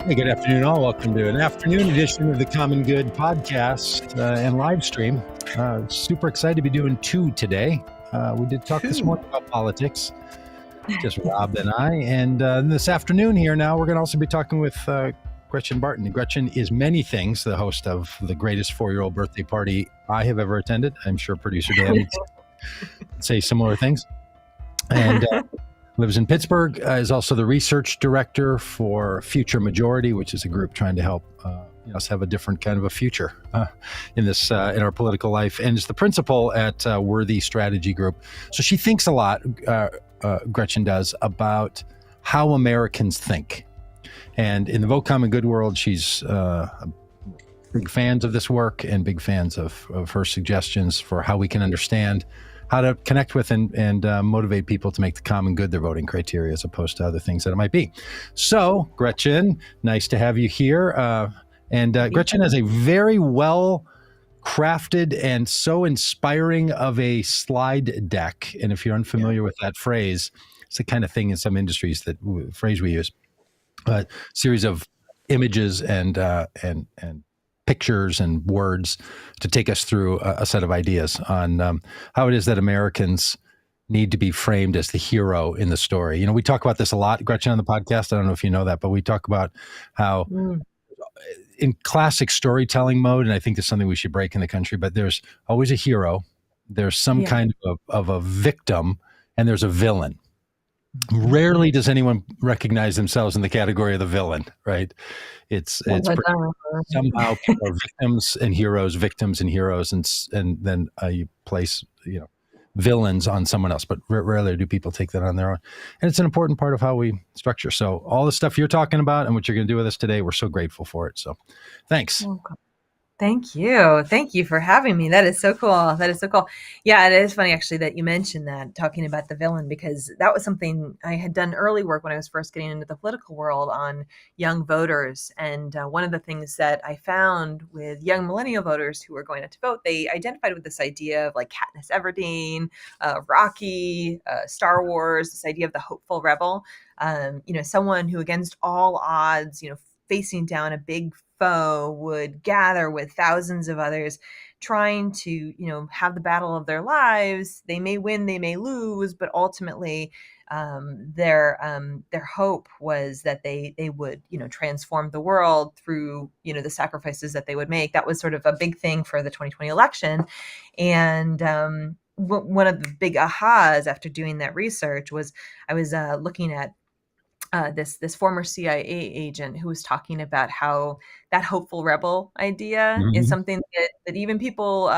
Hey, good afternoon, all. Welcome to an afternoon edition of the Common Good podcast and live stream. Super excited to be doing two today. We did talk this morning about politics, just Rob and I. And this afternoon here now, we're going to also be talking with Gretchen Barton. Gretchen is many things, the host of the greatest 4-year-old birthday party I have ever attended. I'm sure producer Dan would say similar things. And lives in Pittsburgh, is also the research director for Future Majority, which is a group trying to help us have a different kind of a future in our political life, and is the principal at Worthy Strategy Group. So she thinks a lot, Gretchen does, about how Americans think. And in the Vote Common Good world, she's big fans of this work and big fans of her suggestions for how we can understand how to connect with and motivate people to make the common good their voting criteria, as opposed to other things that it might be. So, Gretchen, nice to have you here. Gretchen has a very well crafted and so inspiring of a slide deck. And if you're unfamiliar with that phrase, it's the kind of thing in some industries phrase we use. A series of images and pictures and words to take us through a set of ideas on how it is that Americans need to be framed as the hero in the story. You know, we talk about this a lot, Gretchen, on the podcast. I don't know if you know that, but we talk about how in classic storytelling mode, and I think there's something we should break in the country, but there's always a hero, there's some kind of a victim, and there's a villain. Rarely does anyone recognize themselves in the category of the villain, right? It's somehow people are victims and heroes, and then you place villains on someone else, but rarely do people take that on their own. And it's an important part of how we structure. So all the stuff you're talking about and what you're going to do with us today, we're so grateful for it. So thanks. Thank you. Thank you for having me. That is so cool. Yeah, it is funny actually that you mentioned that, talking about the villain, because that was something I had done early work when I was first getting into the political world on young voters. And one of the things that I found with young millennial voters who were going out to vote, they identified with this idea of like Katniss Everdeen, Rocky, Star Wars, this idea of the hopeful rebel, someone who against all odds, facing down a big foe would gather with thousands of others trying to, have the battle of their lives. They may win, they may lose, but ultimately their hope was that they would, transform the world through, the sacrifices that they would make. That was sort of a big thing for the 2020 election. And one of the big ahas after doing that research was I was looking at this former CIA agent who was talking about how that hopeful rebel idea is something that even people,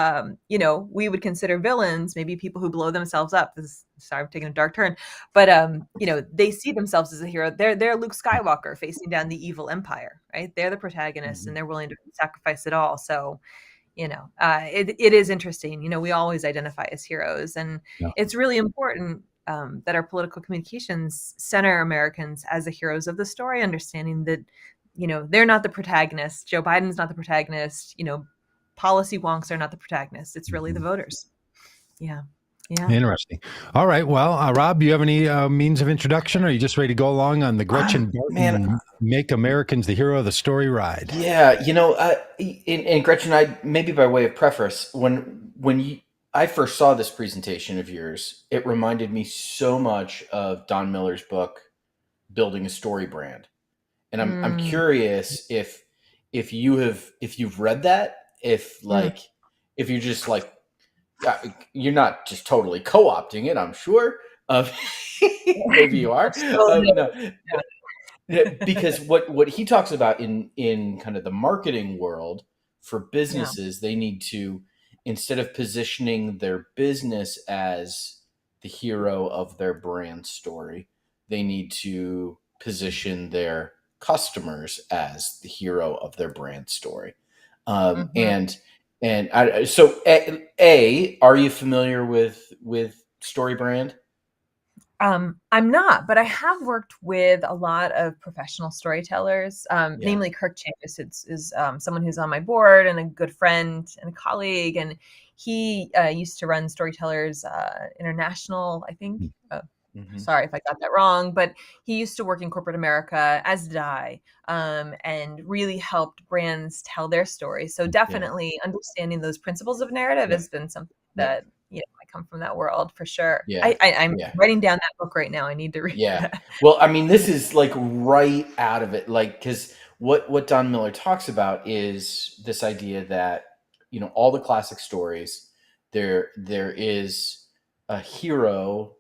we would consider villains, maybe people who blow themselves up. Sorry, I'm taking a dark turn, but they see themselves as a hero. They're Luke Skywalker facing down the evil empire, right? They're the protagonists, and they're willing to sacrifice it all. So, it is interesting. We always identify as heroes, and it's really important that our political communications center Americans as the heroes of the story, understanding that, they're not the protagonists. Joe Biden's not the protagonist. Policy wonks are not the protagonists. It's really the voters. Yeah. Interesting. All right. Well, Rob, do you have any means of introduction, or are you just ready to go along on the Gretchen Barton Make Americans the Hero of the Story ride? Yeah. And Gretchen, I maybe by way of preface, when I first saw this presentation of yours, it reminded me so much of Don Miller's book, Building a Story Brand. And I'm curious if you've read that, if you're just like, you're not just totally co-opting it, I'm sure. Maybe you are. No. Because what he talks about in kind of the marketing world for businesses, they need to, instead of positioning their business as the hero of their brand story, they need to position their customers as the hero of their brand story. So are you familiar with Story Brand? I'm not, but I have worked with a lot of professional storytellers, namely Kirk Chambers is someone who's on my board and a good friend and a colleague. And he used to run Storytellers International, I think. Sorry if I got that wrong, but he used to work in corporate America, as did I, and really helped brands tell their story. So definitely understanding those principles of narrative has been something that, I come from that world for sure. I'm writing down that book right now. I need to read that. Well, I mean, this is like right out of it, like, because what Don Miller talks about is this idea that, all the classic stories, there is a hero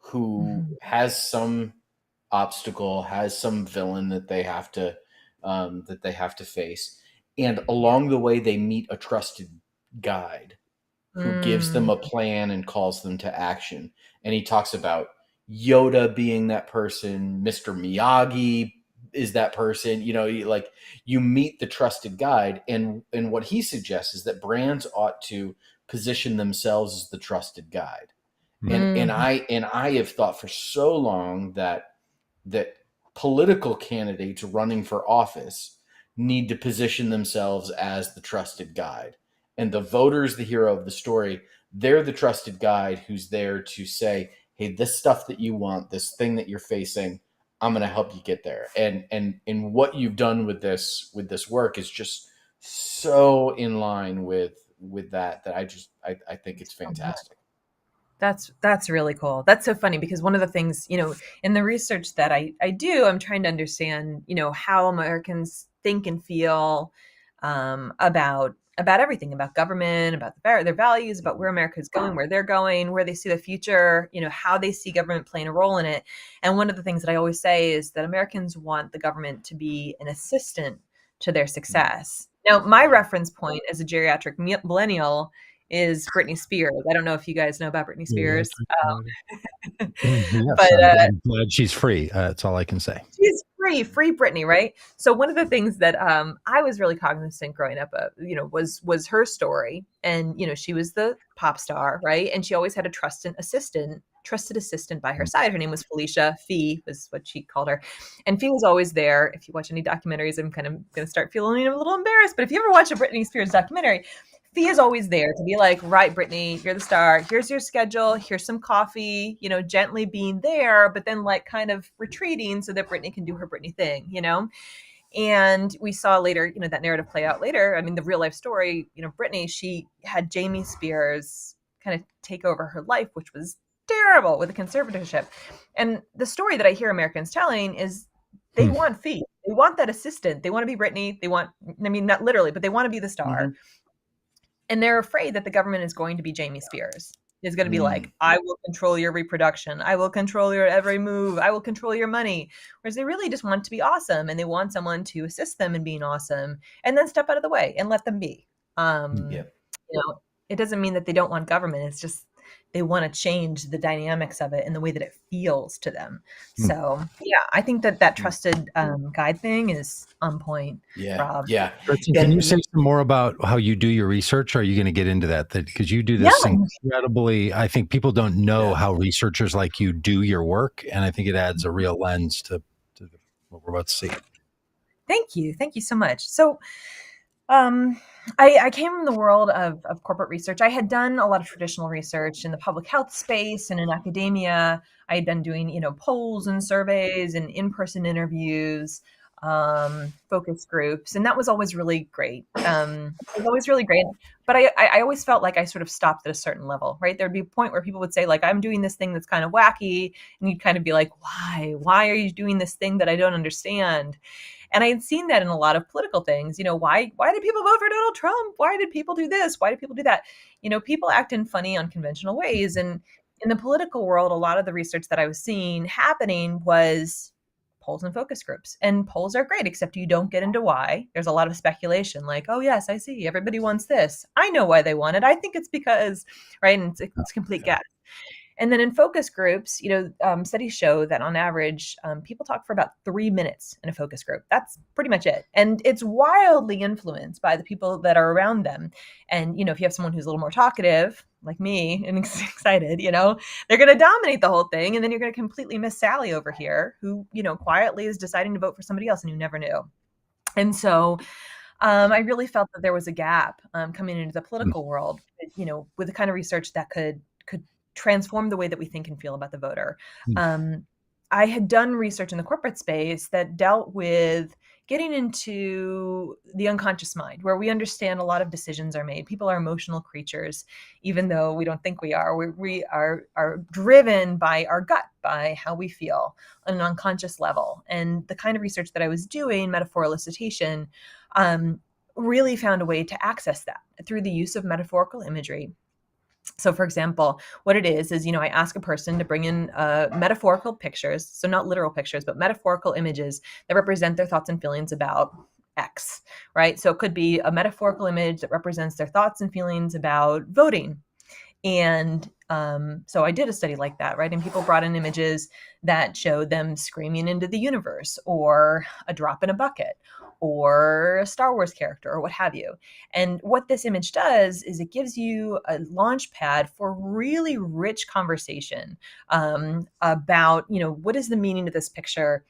who has some obstacle, has some villain that they have to face, and along the way they meet a trusted guide who gives them a plan and calls them to action. And he talks about Yoda being that person, Mr. Miyagi is that person. You meet the trusted guide, and what he suggests is that brands ought to position themselves as the trusted guide. And I have thought for so long that political candidates running for office need to position themselves as the trusted guide. And the voter is the hero of the story. They're the trusted guide who's there to say, hey, this stuff that you want, this thing that you're facing, I'm going to help you get there. And what you've done with this work is just so in line with that I think it's fantastic. That's really cool. That's so funny because one of the things, in the research that I do, I'm trying to understand, how Americans think and feel about everything, about government, about their values, about where America is going, where they're going, where they see the future, how they see government playing a role in it. And one of the things that I always say is that Americans want the government to be an assistant to their success. Now, my reference point as a geriatric millennial is Britney Spears. I don't know if you guys know about Britney Spears. Yes, I'm glad she's free. That's all I can say. She's free Britney, right? So one of the things that I was really cognizant growing up of, was her story. And, she was the pop star, right? And she always had a trusted assistant by her side. Her name was Felicia. Fee was what she called her. And Fee was always there. If you watch any documentaries, I'm kind of going to start feeling a little embarrassed. But if you ever watch a Britney Spears documentary, Fee is always there to be like, right, Britney, you're the star. Here's your schedule. Here's some coffee, gently being there, but then like kind of retreating so that Britney can do her Britney thing, And we saw later, that narrative play out later. I mean, the real life story, Britney, she had Jamie Spears kind of take over her life, which was terrible with a conservatorship. And the story that I hear Americans telling is they want Fee. They want that assistant. They want to be Britney. Not literally, but they want to be the star. And they're afraid that the government is going to be Jamie Spears. It's going to be like, I will control your reproduction. I will control your every move. I will control your money. Whereas they really just want to be awesome. And they want someone to assist them in being awesome and then step out of the way and let them be. It doesn't mean that they don't want government. It's just they want to change the dynamics of it and the way that it feels to them. So, I think that trusted guide thing is on point, Rob. Gretchen, can you say some more about how you do your research? Or are you going to get into that? Because you do this incredibly, I think people don't know how researchers like you do your work. And I think it adds a real lens to what we're about to see. Thank you. Thank you so much. So, I came from the world of corporate research. I had done a lot of traditional research in the public health space and in academia. I had been doing, polls and surveys and in-person interviews, focus groups, and that was always really great. It was always really great. But I always felt like I sort of stopped at a certain level, right? There'd be a point where people would say, like, I'm doing this thing that's kind of wacky, and you'd kind of be like, why? Why are you doing this thing that I don't understand? And I had seen that in a lot of political things. Why did people vote for Donald Trump? Why did people do this? Why did people do that? People act in funny, unconventional ways. And in the political world, a lot of the research that I was seeing happening was polls and focus groups. And polls are great, except you don't get into why. There's a lot of speculation like, oh, yes, I see. Everybody wants this. I know why they want it. I think it's because, right? And it's complete guess. And then in focus groups, studies show that on average, people talk for about 3 minutes in a focus group. That's pretty much it. And it's wildly influenced by the people that are around them. And, if you have someone who's a little more talkative, like me, and excited, they're going to dominate the whole thing. And then you're going to completely miss Sally over here, who, quietly is deciding to vote for somebody else and you never knew. And so I really felt that there was a gap coming into the political world, with the kind of research that could transform the way that we think and feel about the voter. Hmm. I had done research in the corporate space that dealt with getting into the unconscious mind, where we understand a lot of decisions are made. People are emotional creatures, even though we don't think we are. We are driven by our gut, by how we feel on an unconscious level. And the kind of research that I was doing, metaphor elicitation, really found a way to access that through the use of metaphorical imagery. So for example, what it is, I ask a person to bring in metaphorical pictures, so not literal pictures, but metaphorical images that represent their thoughts and feelings about X, right? So it could be a metaphorical image that represents their thoughts and feelings about voting. And so I did a study like that, right? And people brought in images that showed them screaming into the universe, or a drop in a bucket, or a Star Wars character, or what have you. And what this image does is it gives you a launch pad for really rich conversation about, what is the meaning of this picture?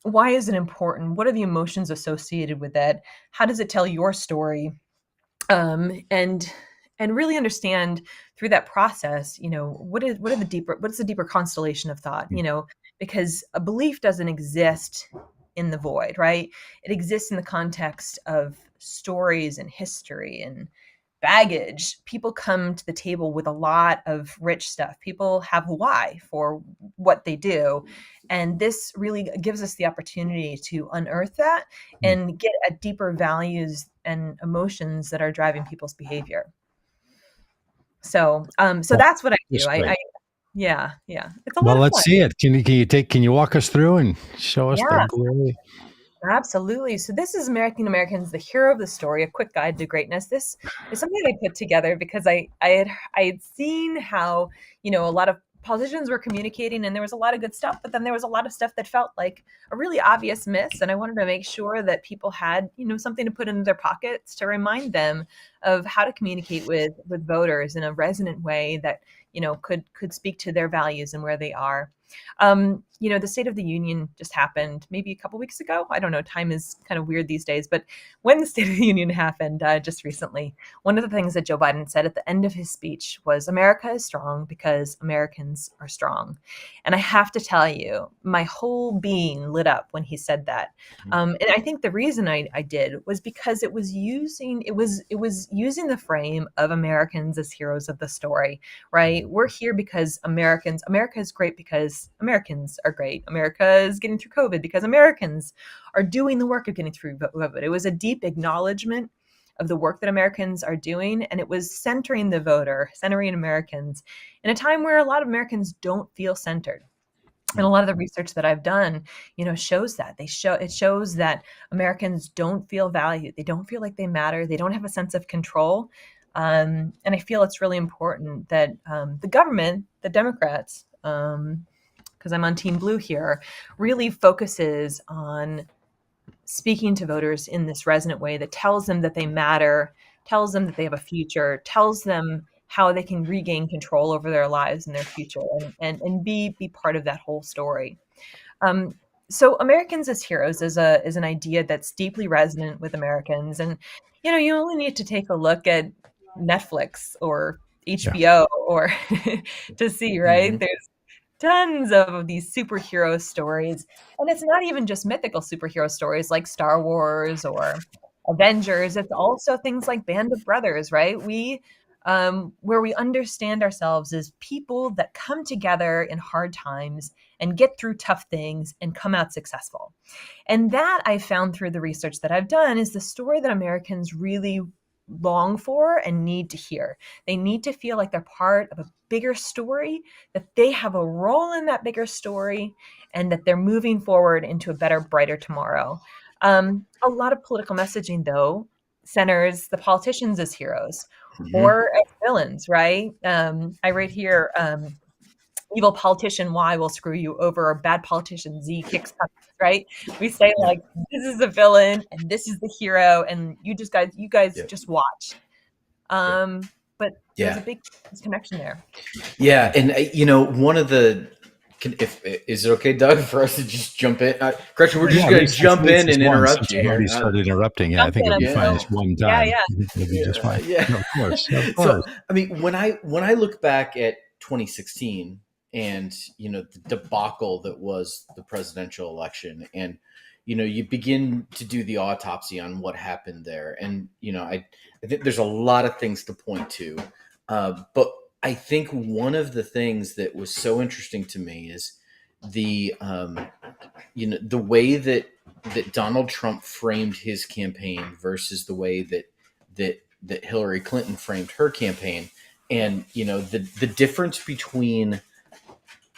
Why is it important? What are the emotions associated with it? How does it tell your story? And really understand through that process, what's the deeper constellation of thought, because a belief doesn't exist in the void, right? It exists in the context of stories and history and baggage. People come to the table with a lot of rich stuff. People have a why for what they do. And this really gives us the opportunity to unearth that and get at deeper values and emotions that are driving people's behavior. So that's what I do. Yeah. It's a lot Well, of let's fun. see it. Can you walk us through and show us the Yeah. glory? Absolutely. So this is American Americans, the hero of the story, a quick guide to greatness. This is something I put together because I had seen how, a lot of politicians were communicating, and there was a lot of good stuff, but then there was a lot of stuff that felt like a really obvious miss. And I wanted to make sure that people had, something to put in their pockets to remind them of how to communicate with voters in a resonant way that, could speak to their values and where they are. The State of the Union just happened maybe a couple weeks ago. I don't know. Time is kind of weird these days. But when the State of the Union happened just recently, one of the things that Joe Biden said at the end of his speech was, America is strong because Americans are strong. And I have to tell you, my whole being lit up when he said that. And I think the reason I did was because it was using the frame of Americans as heroes of the story, right? We're here because America is great because Americans are great. America is getting through COVID because Americans are doing the work of getting through COVID. It was a deep acknowledgement of the work that Americans are doing, and it was centering the voter, centering Americans in a time where a lot of Americans don't feel centered. And a lot of the research that I've done, shows that. It shows that Americans don't feel valued. They don't feel like they matter. They don't have a sense of control. And I feel it's really important that the government, the Democrats, because I'm on Team Blue here, really focuses on speaking to voters in this resonant way that tells them that they matter, tells them that they have a future, tells them how they can regain control over their lives and their future, and be part of that whole story. So Americans as heroes is an idea that's deeply resonant with Americans. And, you only need to take a look at Netflix or HBO or to see, right? Mm-hmm. There's tons of these superhero stories. And it's not even just mythical superhero stories like Star Wars or Avengers. It's also things like Band of Brothers, right? Where we understand ourselves as people that come together in hard times and get through tough things and come out successful. And that I found through the research that I've done is the story that Americans really long for and need to hear. They need to feel like they're part of a bigger story, that they have a role in that bigger story, and that they're moving forward into a better, brighter tomorrow. A lot of political messaging, though, centers the politicians as heroes or as villains, right? I write here, evil politician Y will screw you over, or bad politician Z kicks up, right? We say like, this is the villain and this is the hero, and you guys just watch. But there's a big connection there. Yeah, and one of the is it okay, Doug, for us to just jump in? Gretchen, we're just going to jump in and interrupt you. I've already started interrupting. Yeah, I think it'll be fine this one time. Yeah. It'll be just fine. Yeah. No, of course. So, I mean, when I look back at 2016 and, the debacle that was the presidential election. And, you begin to do the autopsy on what happened there. And, I think there's a lot of things to point to. But I think one of the things that was so interesting to me is the, the way that Donald Trump framed his campaign versus the way that Hillary Clinton framed her campaign. And, the difference between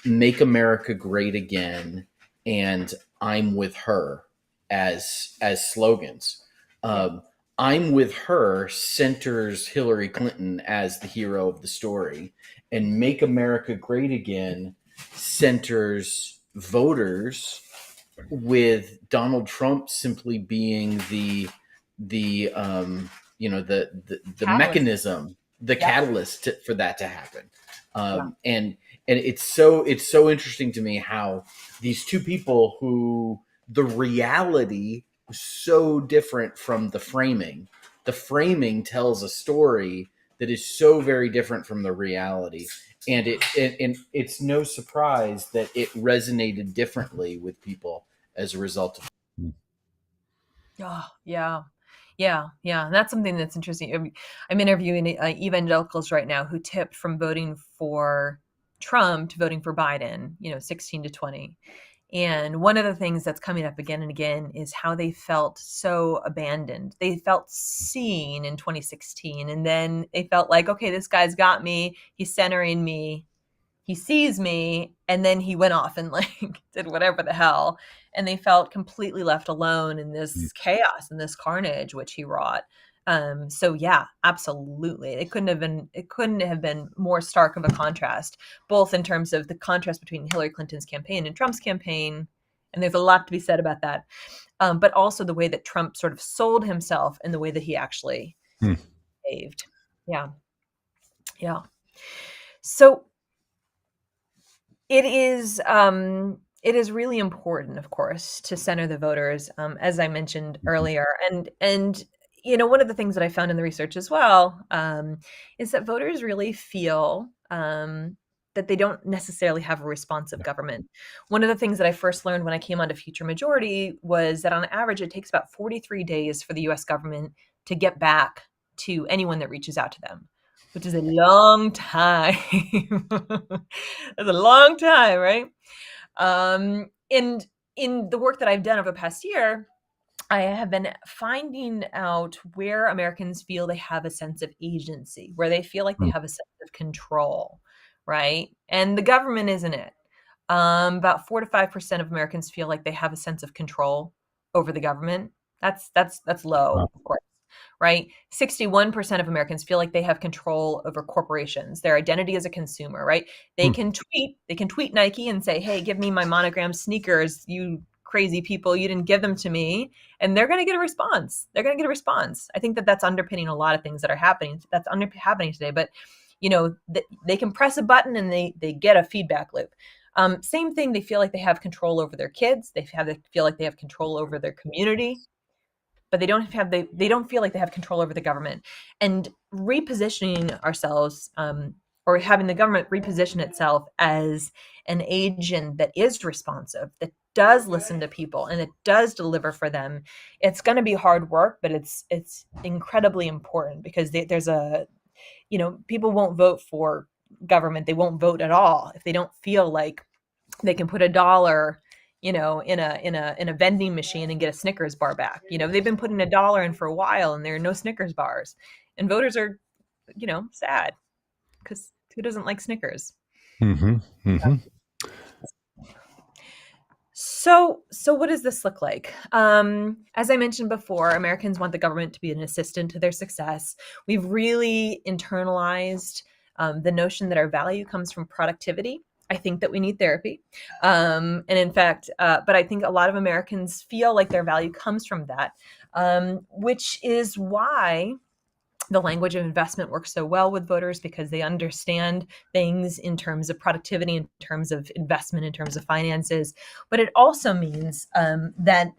"Make America Great Again" and "I'm with her" as slogans. "I'm with her" centers Hillary Clinton as the hero of the story, and "Make America Great Again" centers voters, with Donald Trump simply being the Catalyst. mechanism, the Yeah. catalyst for that to happen. And it's so interesting to me how these two people, who the reality was so different from the framing. The framing tells a story that is so very different from the reality. And it's no surprise that it resonated differently with people as a result of. Oh, yeah. Yeah. Yeah. And that's something that's interesting. I'm interviewing evangelicals right now who tipped from voting for Trump to voting for Biden, 16 to 20. And one of the things that's coming up again and again is how they felt so abandoned. They felt seen in 2016. And then they felt like, okay, this guy's got me. He's centering me. He sees me, and then he went off and did whatever the hell. And they felt completely left alone in this chaos and this carnage which he wrought. So yeah, absolutely. It couldn't have been more stark of a contrast, both in terms of the contrast between Hillary Clinton's campaign and Trump's campaign. And there's a lot to be said about that. But also the way that Trump sort of sold himself and the way that he actually behaved. Yeah. Yeah. So it is really important, of course, to center the voters, as I mentioned earlier. And one of the things that I found in the research as well, is that voters really feel that they don't necessarily have a responsive government. One of the things that I first learned when I came onto Future Majority was that on average, it takes about 43 days for the US government to get back to anyone that reaches out to them, which is a long time. That's a long time, right? And in the work that I've done over the past year, I have been finding out where Americans feel they have a sense of agency, where they feel like they have a sense of control, right? And the government isn't it. About 4 to 5% of Americans feel like they have a sense of control over the government. That's low, of course. Right? 61% of Americans feel like they have control over corporations, their identity as a consumer, right? They can tweet Nike and say, "Hey, give me my monogram sneakers, you crazy people, you didn't give them to me." And they're going to get a response. I think that that's underpinning a lot of things that are happening. That's happening today. But, they can press a button and they get a feedback loop. Same thing. They feel like they have control over their kids. They feel like they have control over their community, but they don't feel like they have control over the government. And repositioning ourselves, or having the government reposition itself as an agent that is responsive, that does listen to people and that does deliver for them, it's going to be hard work, but it's incredibly important, because there's people won't vote for government. They won't vote at all if they don't feel like they can put $1, in a vending machine and get a Snickers bar back. They've been putting $1 in for a while and there are no Snickers bars, and voters are, sad, because who doesn't like Snickers? So what does this look like? As I mentioned before, Americans want the government to be an assistant to their success. We've really internalized the notion that our value comes from productivity. I think that we need therapy. And in fact, but I think a lot of Americans feel like their value comes from that, which is why the language of investment works so well with voters, because they understand things in terms of productivity, in terms of investment, in terms of finances. But it also means that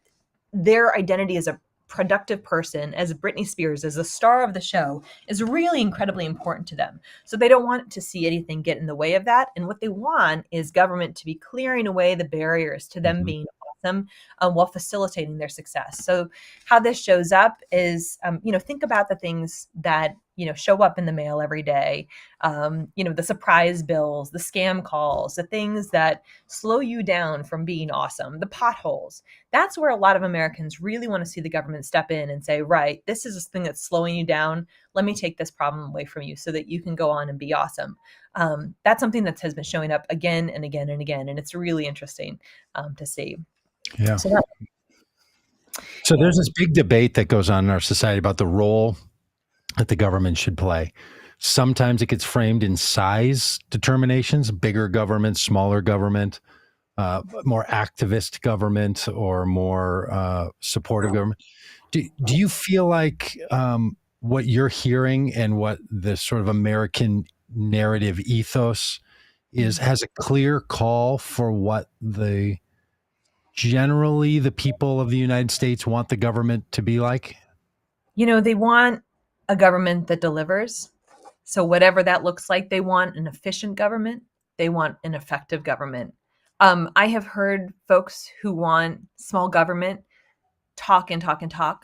their identity as a productive person, as Britney Spears, as the star of the show, is really incredibly important to them. So they don't want to see anything get in the way of that. And what they want is government to be clearing away the barriers to them being awesome, while facilitating their success. So how this shows up is, think about the things that, show up in the mail every day. The surprise bills, the scam calls, the things that slow you down from being awesome, the potholes. That's where a lot of Americans really want to see the government step in and say, right, this is a thing that's slowing you down. Let me take this problem away from you so that you can go on and be awesome. That's something that has been showing up again and again and again. And it's really interesting to see. Yeah. So there's this big debate that goes on in our society about the role that the government should play. Sometimes it gets framed in size determinations, bigger government, smaller government, more activist government, or more supportive government. Do you feel like what you're hearing and what the sort of American narrative ethos is has a clear call for what generally the people of the United States want the government to be like? They want a government that delivers. So whatever that looks like, they want an efficient government. They want an effective government. I have heard folks who want small government talk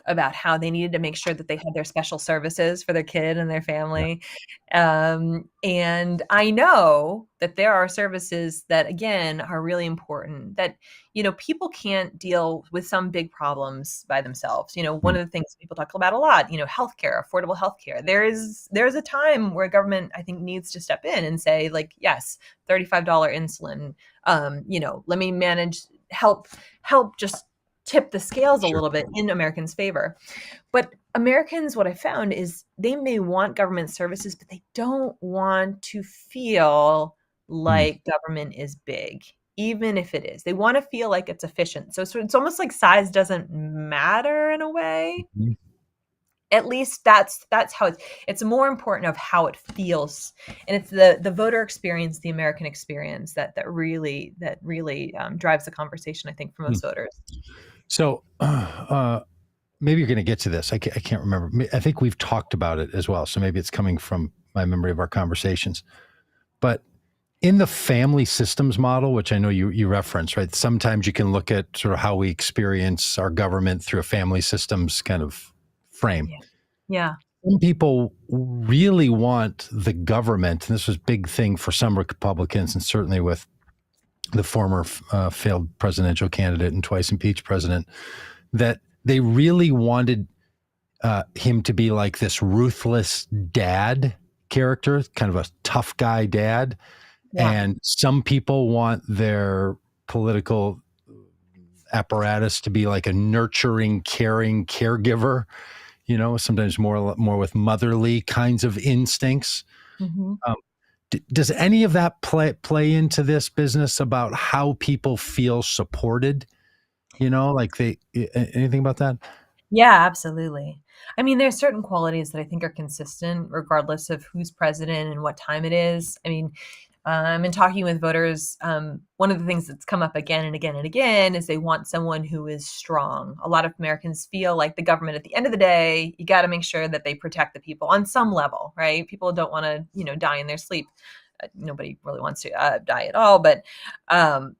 about how they needed to make sure that they had their special services for their kid and their family. And I know that there are services that, again, are really important, that, people can't deal with some big problems by themselves. One of the things people talk about a lot, healthcare, affordable healthcare. There's a time where government, I think, needs to step in and say, like, yes, $35 insulin, let me help just tip the scales a little bit in Americans' favor. But Americans, what I found is they may want government services, but they don't want to feel like government is big, even if it is. They want to feel like it's efficient. So it's almost like size doesn't matter in a way. At least that's how it's more important of how it feels, and it's the voter experience, the American experience that really drives the conversation, I think, for most voters. So maybe you're going to get to this. I can't remember. I think we've talked about it as well. So maybe it's coming from my memory of our conversations. But in the family systems model, which I know you reference, right? Sometimes you can look at sort of how we experience our government through a family systems kind of frame. Yeah. Some people really want the government, and this was a big thing for some Republicans, and certainly with the former failed presidential candidate and twice impeached president, that they really wanted him to be like this ruthless dad character, kind of a tough guy dad. Yeah. And some people want their political apparatus to be like a nurturing, caring caregiver, sometimes more with motherly kinds of instincts. Does any of that play into this business about how people feel supported? Anything about that? Yeah, absolutely. I mean, there's certain qualities that I think are consistent regardless of who's president and what time it is. I mean, in talking with voters, one of the things that's come up again and again and again is they want someone who is strong. A lot of Americans feel like the government, at the end of the day, you got to make sure that they protect the people on some level, right? People don't want to, die in their sleep. Nobody really wants to die at all, but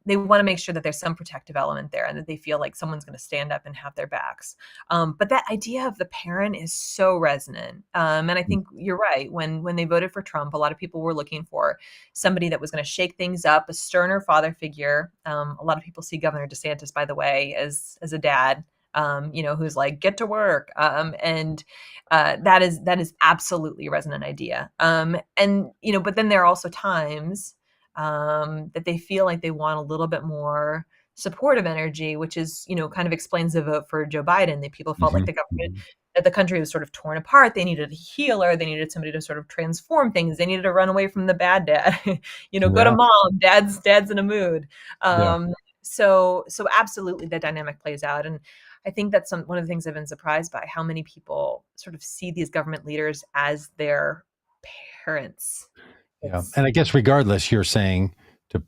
they want to make sure that there's some protective element there and that they feel like someone's going to stand up and have their backs. But that idea of the parent is so resonant. And I think you're right. When they voted for Trump, a lot of people were looking for somebody that was going to shake things up, a sterner father figure. A lot of people see Governor DeSantis, by the way, as a dad. Who's like, get to work. And that is absolutely a resonant idea. But then there are also times that they feel like they want a little bit more supportive energy, which is, kind of explains the vote for Joe Biden. That people felt like the government, that the country was sort of torn apart. They needed a healer. They needed somebody to sort of transform things. They needed to run away from the bad dad, go to mom, dad's in a mood. So absolutely the dynamic plays out. And I think that's one of the things I've been surprised by, how many people sort of see these government leaders as their parents. Yeah. And I guess regardless, you're saying, to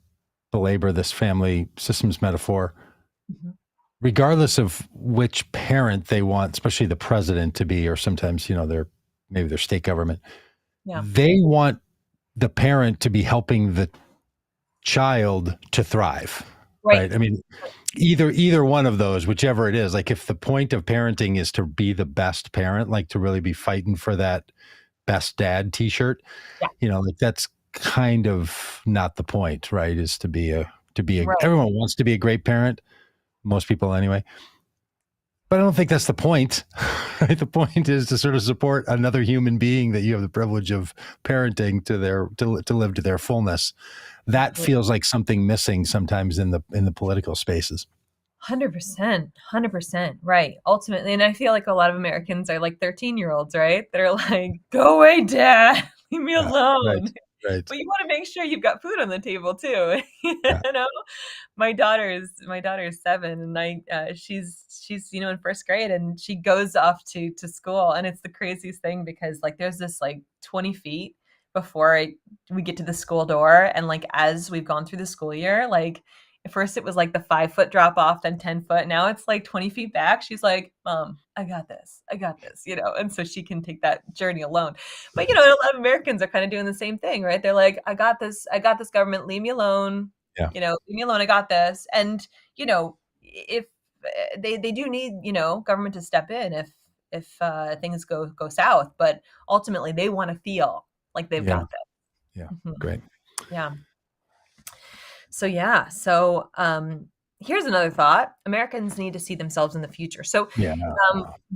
belabor this family systems metaphor, regardless of which parent they want, especially the president to be, or sometimes, maybe their state government, Yeah. they want the parent to be helping the child to thrive. Right. I mean, either one of those, whichever it is, like if the point of parenting is to be the best parent, like to really be fighting for that best dad t-shirt, like that's kind of not the point, right? Is to be Right. everyone wants to be a great parent, most people anyway. But I don't think that's the point. Right? The point is to sort of support another human being that you have the privilege of parenting to live to their fullness. That feels like something missing sometimes in the political spaces. 100%. Right. Ultimately. And I feel like a lot of Americans are like 13-year-olds, right? They're like, go away, dad, leave me alone. Right. But you want to make sure you've got food on the table too. My daughter's 7, and she's in first grade, and she goes off to school, and it's the craziest thing because like there's this like 20 feet before we get to the school door, and like as we've gone through the school year, like at first it was like the 5-foot drop off, then 10 foot. Now it's like 20 feet back. She's like, Mom, I got this, and so she can take that journey alone. But a lot of Americans are kind of doing the same thing, right? They're like, I got this government, leave me alone. Yeah. Leave me alone. I got this. And, if they do need, government to step in if things go south, but ultimately they want to feel like they've got this. Yeah. Mm-hmm. Great. Yeah. So here's another thought. Americans need to see themselves in the future. So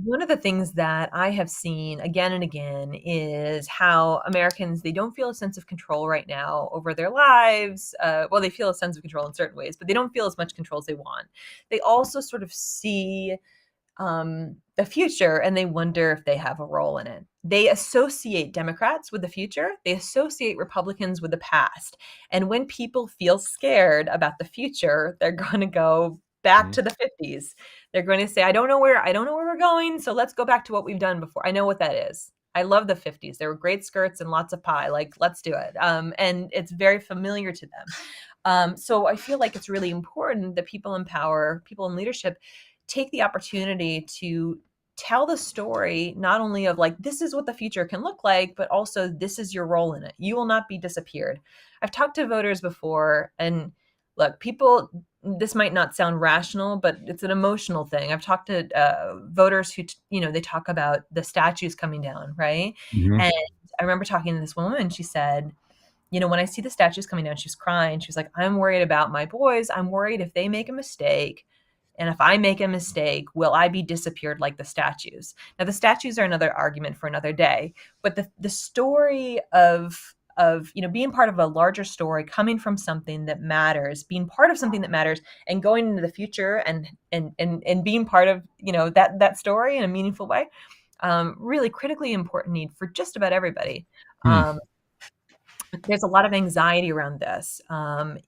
one of the things that I have seen again and again is how Americans, they don't feel a sense of control right now over their lives. Well, they feel a sense of control in certain ways, but they don't feel as much control as they want. They also sort of see the future and they wonder if they have a role in it. They associate Democrats with the future. They associate Republicans with the past. And when people feel scared about the future, they're going to go back to the 50s. They're going to say, I don't know where we're going. So let's go back to what we've done before. I know what that is. I love the 50s. There were great skirts and lots of pie. Like, let's do it. And it's very familiar to them. So I feel like it's really important that people in power, people in leadership, take the opportunity to tell the story, not only of like, this is what the future can look like, but also this is your role in it. You will not be disappeared. I've talked to voters before, and look, people, this might not sound rational, but it's an emotional thing. I've talked to voters who, they talk about the statues coming down, right? Mm-hmm. And I remember talking to this woman, she said, when I see the statues coming down, she's crying. She was like, I'm worried about my boys. I'm worried if they make a mistake. And if I make a mistake, will I be disappeared like the statues? Now, the statues are another argument for another day. But the story of being part of a larger story, coming from something that matters, being part of something that matters, and going into the future and being part of that story in a meaningful way, really critically important need for just about everybody. There's a lot of anxiety around this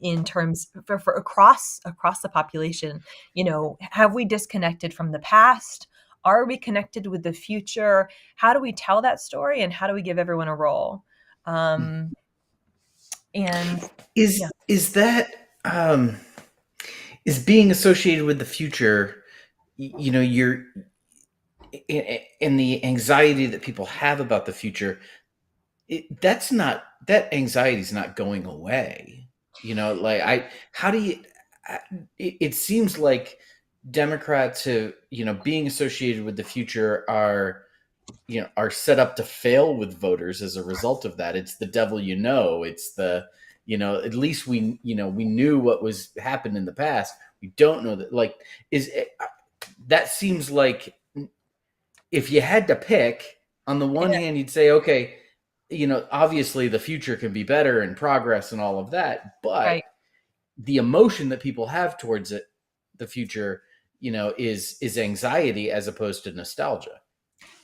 in terms for across the population. Have we disconnected from the past? Are we connected with the future? How do we tell that story, and how do we give everyone a role? And is that is being associated with the future? You're in the anxiety that people have about the future. That anxiety is not going away. How do you, it seems like Democrats have, being associated with the future are set up to fail with voters as a result of that. It's the devil, it's the, at least we knew what was happened in the past. We don't know that, that seems like if you had to pick, on the one hand, you'd say, okay, obviously the future can be better and progress and all of that, but the emotion that people have towards it, the future, is anxiety as opposed to nostalgia.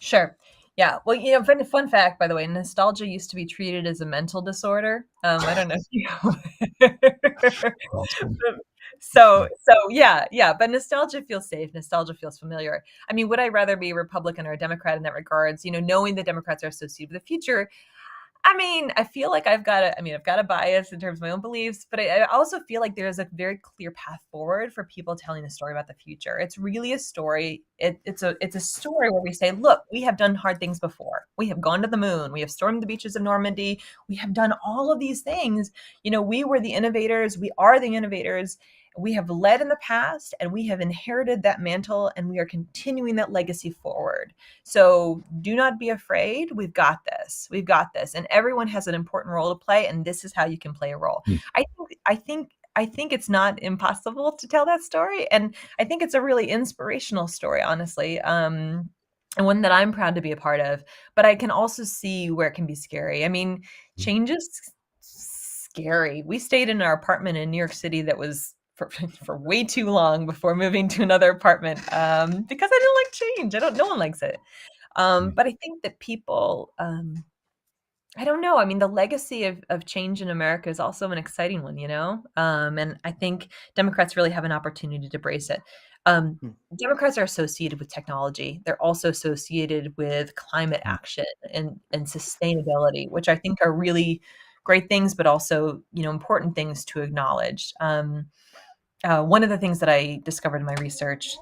Sure. Yeah. Well, fun fact, by the way, nostalgia used to be treated as a mental disorder. I don't know if you So yeah, but nostalgia feels safe. Nostalgia feels familiar. I mean, would I rather be a Republican or a Democrat in that regards? Knowing the Democrats are associated with the future, I mean, I feel like I've got a bias in terms of my own beliefs, but I also feel like there's a very clear path forward for people telling a story about the future. It's really a story. It's a story where we say, look, we have done hard things before. We have gone to the moon. We have stormed the beaches of Normandy. We have done all of these things. We were the innovators. We are the innovators. We have led in the past, and we have inherited that mantle, and we are continuing that legacy forward. So do not be afraid. We've got this. We've got this. And everyone has an important role to play. And this is how you can play a role. Mm. I think it's not impossible to tell that story. And I think it's a really inspirational story, honestly. And one that I'm proud to be a part of. But I can also see where it can be scary. I mean, change is scary. We stayed in our apartment in New York City that was for way too long before moving to another apartment because I didn't like change. No one likes it. But I think that people, I don't know. I mean, the legacy of change in America is also an exciting one, and I think Democrats really have an opportunity to embrace it. Democrats are associated with technology. They're also associated with climate action and sustainability, which I think are really great things, but also, important things to acknowledge. One of the things that I discovered in my research,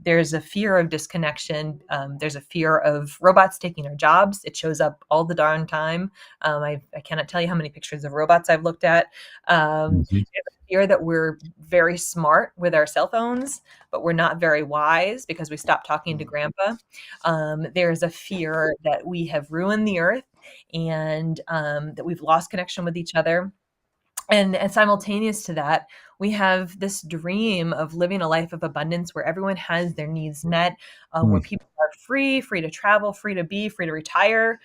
there's a fear of disconnection. There's a fear of robots taking our jobs. It shows up all the darn time. I cannot tell you how many pictures of robots I've looked at. There's a fear that we're very smart with our cell phones, but we're not very wise because we stopped talking to grandpa. There's a fear that we have ruined the earth and that we've lost connection with each other. And simultaneous to that, we have this dream of living a life of abundance where everyone has their needs met, where people are free to travel, free to be, free to retire,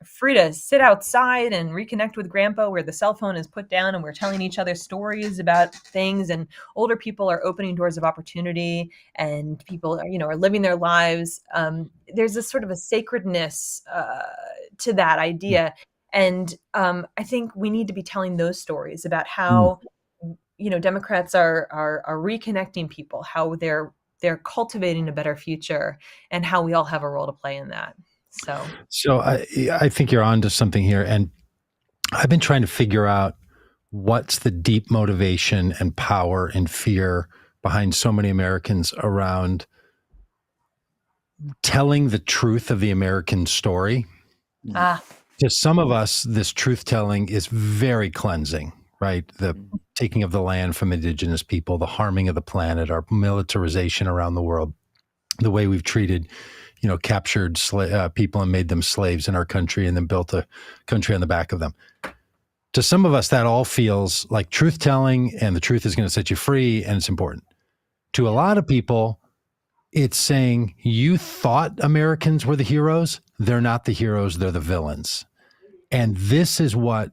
free to sit outside and reconnect with grandpa, where the cell phone is put down and we're telling each other stories about things, and older people are opening doors of opportunity, and people are living their lives. There's this sort of a sacredness to that idea. And I think we need to be telling those stories about how, Democrats are reconnecting people, how they're cultivating a better future, and how we all have a role to play in that. So I think you're onto something here, and I've been trying to figure out what's the deep motivation and power and fear behind so many Americans around telling the truth of the American story. To some of us, this truth-telling is very cleansing, right? The taking of the land from indigenous people, the harming of the planet, our militarization around the world, the way we've treated, captured people and made them slaves in our country and then built a country on the back of them. To some of us, that all feels like truth-telling, and the truth is going to set you free, and it's important. To a lot of people, it's saying, you thought Americans were the heroes. They're not the heroes. They're the villains. And this is what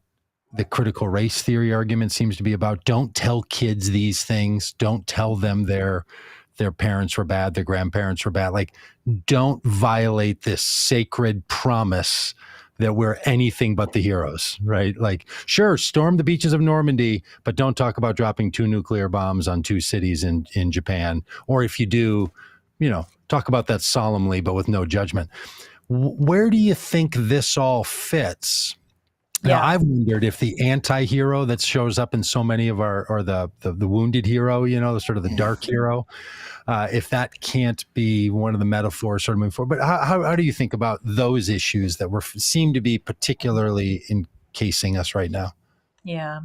the critical race theory argument seems to be about. Don't tell kids these things. Don't tell them their parents were bad, their grandparents were bad. Like, don't violate this sacred promise that we're anything but the heroes, right? Like, sure, storm the beaches of Normandy, but don't talk about dropping 2 nuclear bombs on 2 cities in Japan. Or if you do, talk about that solemnly, but with no judgment. Where do you think this all fits? Now, I've wondered if the anti-hero that shows up in so many of or the wounded hero, the sort of the dark hero, if that can't be one of the metaphors sort of moving forward. But how do you think about those issues that seem to be particularly encasing us right now? Yeah.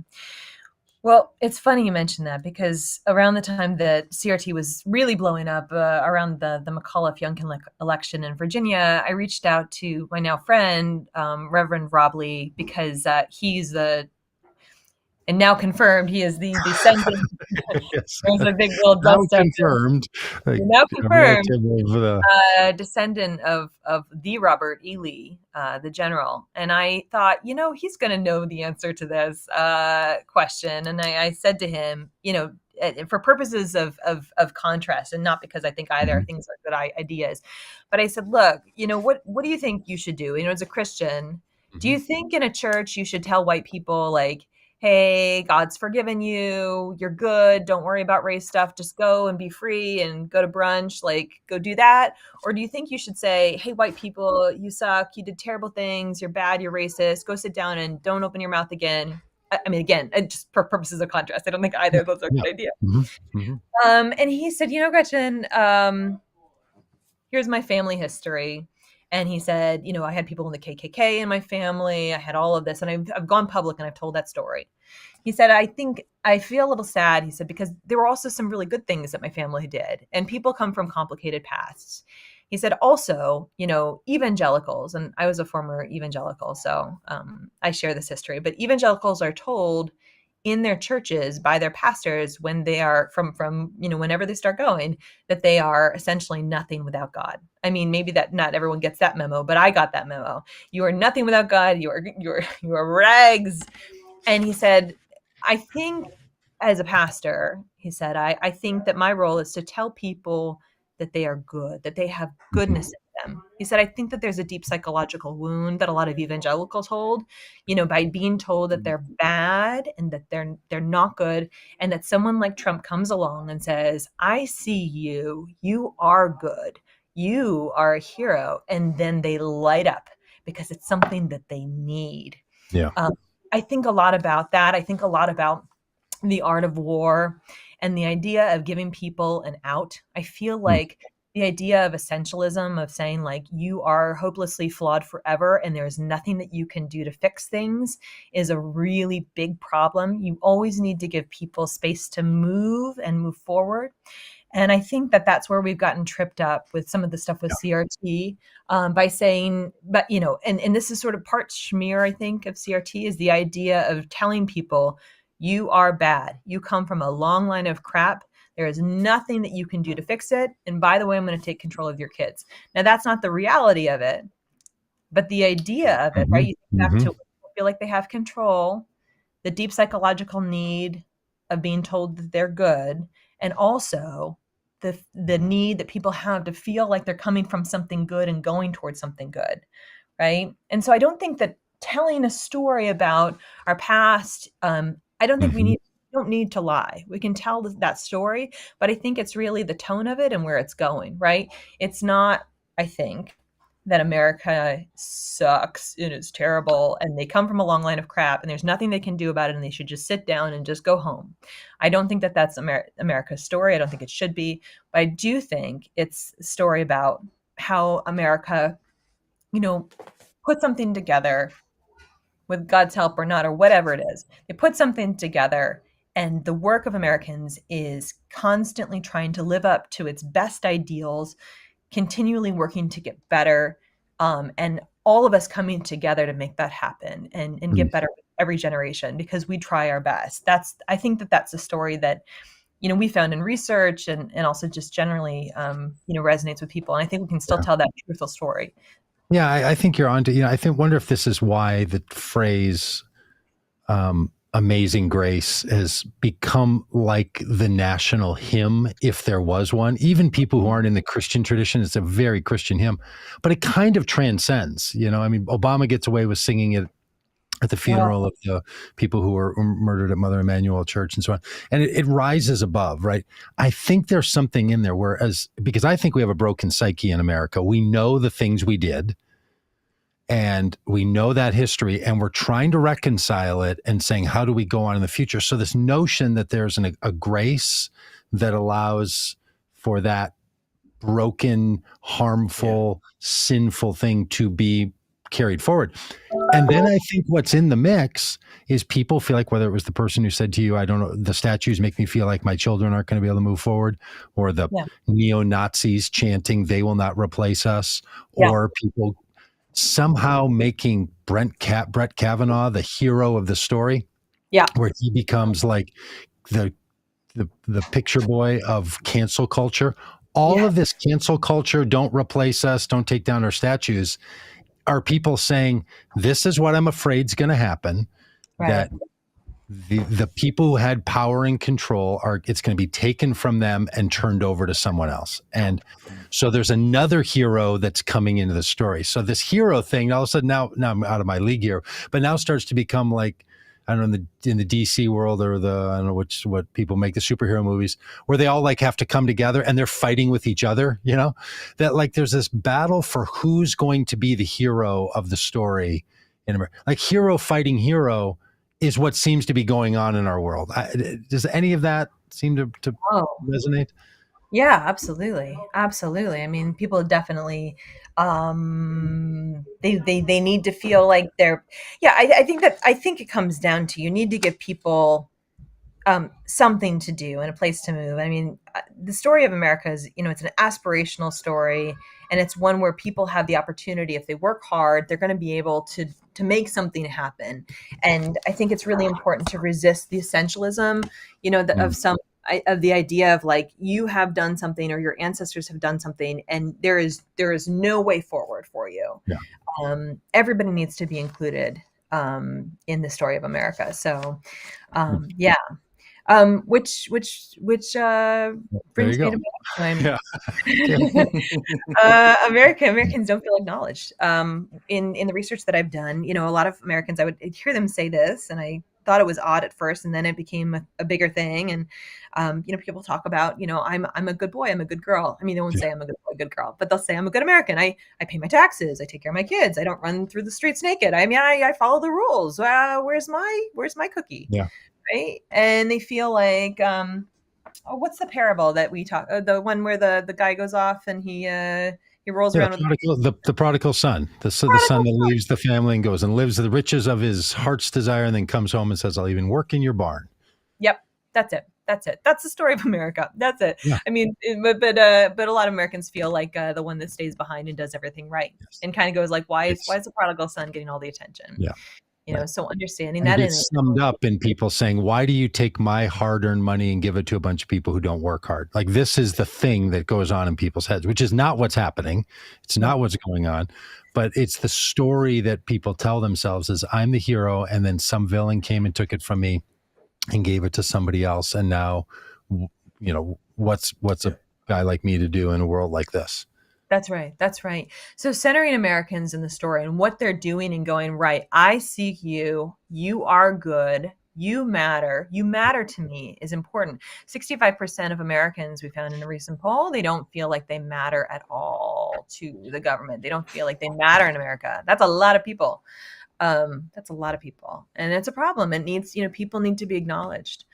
Well, it's funny you mentioned that, because around the time that CRT was really blowing up, around the McAuliffe-Youngkin election in Virginia, I reached out to my now friend, Reverend Robb Lee, because he's and now confirmed, he is the descendant. Yes. There's a big little dust up. Confirmed. Now confirmed. Descendant of the Robert E. Lee, the general. And I thought, he's going to know the answer to this question. And I said to him, for purposes of contrast, and not because I think either are things like good ideas, but I said, look, what do you think you should do? As a Christian, do you think in a church you should tell white people, like, hey, God's forgiven you, you're good, don't worry about race stuff, just go and be free and go to brunch, like go do that? Or do you think you should say, hey, white people, you suck, you did terrible things, you're bad, you're racist, go sit down and don't open your mouth again? I mean, again, just for purposes of contrast, I don't think either of those are a Yeah. good idea. Mm-hmm. And he said, Gretchen, here's my family history. And he said, I had people in the KKK in my family. I had all of this. And I've gone public and I've told that story. He said, I think I feel a little sad, he said, because there were also some really good things that my family did. And people come from complicated pasts. He said, also, evangelicals, and I was a former evangelical, so I share this history, but evangelicals are told in their churches by their pastors when they are from whenever they start going, that they are essentially nothing without God. I mean, maybe that not everyone gets that memo, but I got that memo. You are nothing without God. You are rags. And he said, I think as a pastor, he said, I think that my role is to tell people that they are good, that they have goodness in them. He said, I think that there's a deep psychological wound that a lot of evangelicals hold, by being told that they're bad and that they're not good, and that someone like Trump comes along and says, I see you, you are good, you are a hero, and then they light up because it's something that they need. Yeah. I think a lot about that. I think a lot about the art of war and the idea of giving people an out. I feel like the idea of essentialism, of saying like you are hopelessly flawed forever and there's nothing that you can do to fix things, is a really big problem. You always need to give people space to move and move forward. And I think that that's where we've gotten tripped up with some of the stuff with CRT, by saying, but, and this is sort of part schmear, I think, of CRT, is the idea of telling people, you are bad. You come from a long line of crap. There is nothing that you can do to fix it. And by the way, I'm going to take control of your kids. Now, that's not the reality of it, but the idea of it, right? You have to feel like they have control, the deep psychological need of being told that they're good, and also the need that people have to feel like they're coming from something good and going towards something good, right? And so I don't think that telling a story about our past, I don't think we don't need to lie. We can tell that story, but I think it's really the tone of it and where it's going, right? It's not, I think, that America sucks and it's terrible and they come from a long line of crap and there's nothing they can do about it and they should just sit down and just go home. I don't think that that's America's story. I don't think it should be, but I do think it's a story about how America, put something together with God's help or not, or whatever it is. They put something together, and the work of Americans is constantly trying to live up to its best ideals, continually working to get better, and all of us coming together to make that happen and get better with every generation because we try our best. I think that that's a story that, we found in research and also just generally, resonates with people. And I think we can still tell that truthful story. Yeah, I think you're onto, wonder if this is why the phrase Amazing Grace has become like the national hymn, if there was one. Even people who aren't in the Christian tradition, it's a very Christian hymn, but it kind of transcends. Obama gets away with singing it at the funeral of the people who were murdered at Mother Emanuel Church and so on. And it rises above, right? I think there's something in there because I think we have a broken psyche in America. We know the things we did, and we know that history, and we're trying to reconcile it and saying, how do we go on in the future? So this notion that there's a grace that allows for that broken, harmful, sinful thing to be carried forward. And then I think what's in the mix is people feel like, whether it was the person who said to you, I don't know, the statues make me feel like my children aren't going to be able to move forward, or the neo-Nazis chanting, they will not replace us, or people somehow making Brett Kavanaugh the hero of the story, where he becomes like the picture boy of cancel culture. All of this cancel culture, don't replace us, don't take down our statues, are people saying, this is what I'm afraid is going to happen, that the people who had power and control it's going to be taken from them and turned over to someone else. And so there's another hero that's coming into the story. So this hero thing, all of a sudden now I'm out of my league here, but now starts to become like I don't know, in the DC world or I don't know what people make the superhero movies, where they all like have to come together and they're fighting with each other, that like there's this battle for who's going to be the hero of the story in America. Like hero fighting hero is what seems to be going on in our world. Does any of that seem to resonate? Yeah, absolutely. Absolutely. I mean, people definitely they need to feel like they're I think it comes down to you need to give people something to do and a place to move. I mean, the story of America is, it's an aspirational story, and it's one where people have the opportunity, if they work hard, they're going to be able to make something happen. And I think it's really important to resist the essentialism, of the idea of like, you have done something or your ancestors have done something and there is no way forward for you. Yeah. Everybody needs to be included in the story of America. So yeah. Which brings me to my Americans don't feel acknowledged. In the research that I've done, a lot of Americans, I would hear them say this, and I thought it was odd at first, and then it became a bigger thing. And people talk about, I'm a good boy, I'm a good girl. I mean, they won't say I'm a good boy, good girl, but they'll say I'm a good American. I pay my taxes, I take care of my kids, I don't run through the streets naked. I mean, I follow the rules. Where's my cookie? Yeah. Right. And they feel like, what's the parable that we talk? The one where the guy goes off and he rolls around with the prodigal son, the son that leaves the family and goes and lives the riches of his heart's desire, and then comes home and says, "I'll even work in your barn." Yep, that's it. That's the story of America. That's it. Yeah. I mean, but a lot of Americans feel like the one that stays behind and does everything right, and kind of goes like, why is the prodigal son getting all the attention? Yeah. So understanding and that it's summed up in people saying, why do you take my hard-earned money and give it to a bunch of people who don't work hard? Like, this is the thing that goes on in people's heads, which is not what's happening. It's not what's going on, but it's the story that people tell themselves is, I'm the hero, and then some villain came and took it from me and gave it to somebody else. And now, what's a guy like me to do in a world like this? That's right. That's right. So centering Americans in the story and what they're doing and going, right, I seek you, you are good, you matter to me is important. 65% of Americans, we found in a recent poll, they don't feel like they matter at all to the government. They don't feel like they matter in America. That's a lot of people. And it's a problem. It needs, people need to be acknowledged.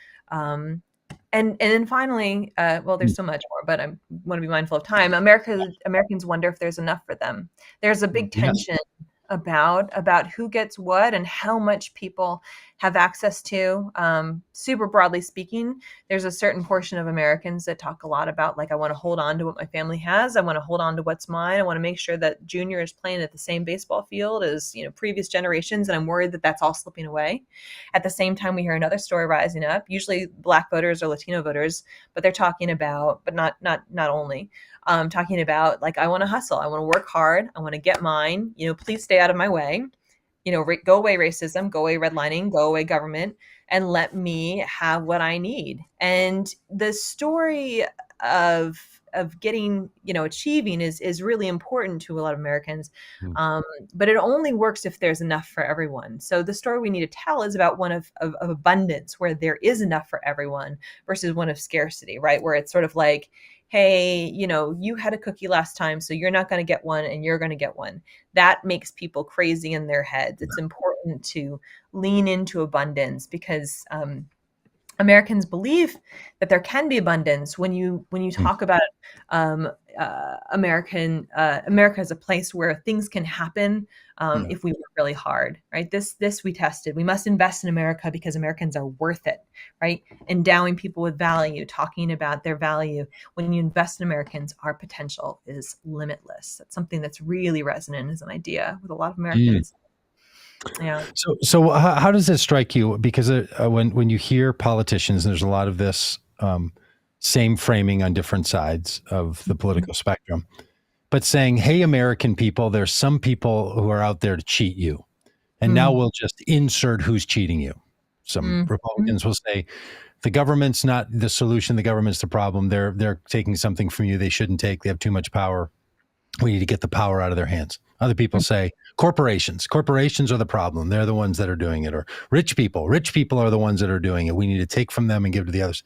And then finally, there's so much more, but I want to be mindful of time. Americans wonder if there's enough for them. There's a big tension about who gets what and how much people have access to. Super broadly speaking, there's a certain portion of Americans that talk a lot about, like, I want to hold on to what my family has. I want to hold on to what's mine. I want to make sure that Junior is playing at the same baseball field as, previous generations. And I'm worried that that's all slipping away. At the same time, we hear another story rising up, usually Black voters or Latino voters, but they're talking about, but not only, talking about, like, I want to hustle. I want to work hard. I want to get mine. Please stay out of my way. Go away racism, go away redlining, go away government, and let me have what I need. And the story of getting, achieving is really important to a lot of Americans. But it only works if there's enough for everyone. So the story we need to tell is about one of abundance, where there is enough for everyone, versus one of scarcity, right? Where it's sort of like, hey, you had a cookie last time, so you're not going to get one and you're going to get one. That makes people crazy in their heads. It's important to lean into abundance, because Americans believe that there can be abundance. When you talk about America as a place where things can happen if we work really hard, right? This we tested. We must invest in America because Americans are worth it, right? Endowing people with value, talking about their value. When you invest in Americans, our potential is limitless. That's something that's really resonant as an idea with a lot of Americans. Yeah. So how does this strike you? Because when you hear politicians, and there's a lot of this same framing on different sides of the political spectrum, but saying, hey, American people, there's some people who are out there to cheat you. And now we'll just insert who's cheating you. Some Republicans will say, the government's not the solution. The government's the problem. They're taking something from you they shouldn't take. They have too much power. We need to get the power out of their hands. Other people say corporations are the problem. They're the ones that are doing it. Or rich people are the ones that are doing it. We need to take from them and give to the others.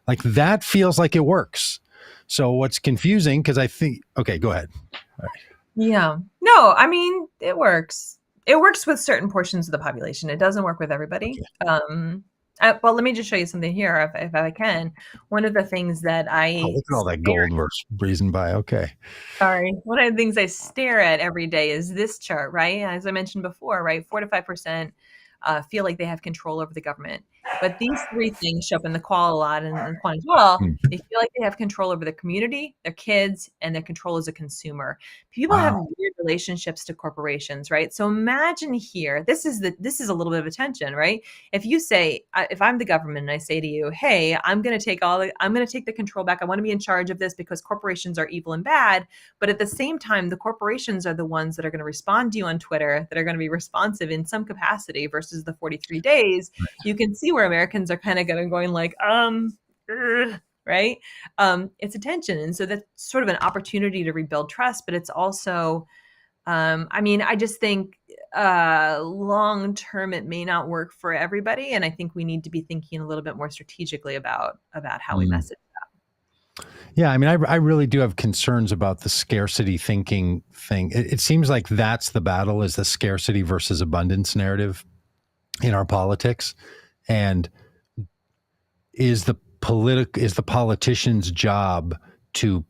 Like that feels like it works. So what's confusing, because I think, okay, go ahead. All right. Yeah. No, I mean, it works. It works with certain portions of the population. It doesn't work with everybody. Okay. Well, let me just show you something here, if I can. One of the things that Oh, look at all that gold we're breezing by. Okay. One of the things I stare at every day is this chart, right? As I mentioned before, right? 4 to 5% feel like they have control over the government. But these three things show up in the qual a lot and quant as well. They feel like they have control over the community, their kids, and their control as a consumer. People have weird relationships to corporations, right? So imagine here, this is a little bit of attention, right? If you say, if I'm the government and I say to you, hey, I'm going to take the control back. I want to be in charge of this because corporations are evil and bad. But at the same time, the corporations are the ones that are going to respond to you on Twitter, that are going to be responsive in some capacity versus the 43 days. You can see where Americans are kind of going like, right? It's attention. And so that's sort of an opportunity to rebuild trust, but it's also, I just think long term, it may not work for everybody. And I think we need to be thinking a little bit more strategically about how we message that. Yeah, I mean, I really do have concerns about the scarcity thinking thing. It seems like that's the battle, is the scarcity versus abundance narrative in our politics. And is the politician's job to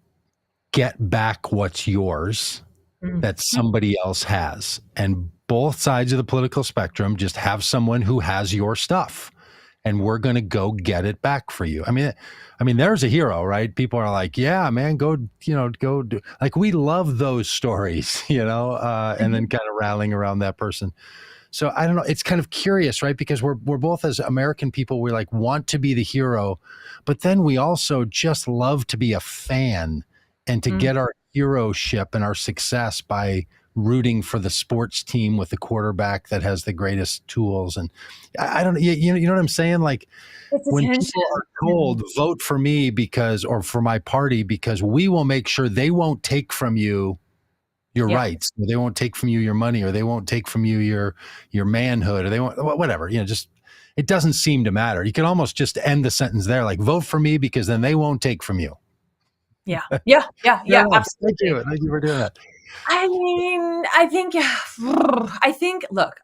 get back what's yours that somebody else has? And both sides of the political spectrum just have someone who has your stuff, and we're going to go get it back for you. I mean, there's a hero, right? People are like, yeah, man, go do. Like, we love those stories, and then kind of rallying around that person. So I don't know. It's kind of curious, right? Because we're both, as American people, we like want to be the hero, but then we also just love to be a fan and to get our heroship and our success by rooting for the sports team with the quarterback that has the greatest tools. And I don't know. You know what I'm saying? Like, when people are told, vote for me or for my party, because we will make sure they won't take from you your rights, or they won't take from you your money, or they won't take from you your manhood, or they won't, whatever, just, it doesn't seem to matter. You can almost just end the sentence there, like, vote for me because then they won't take from you. Yeah, absolutely. Thank you for doing that. I mean, look,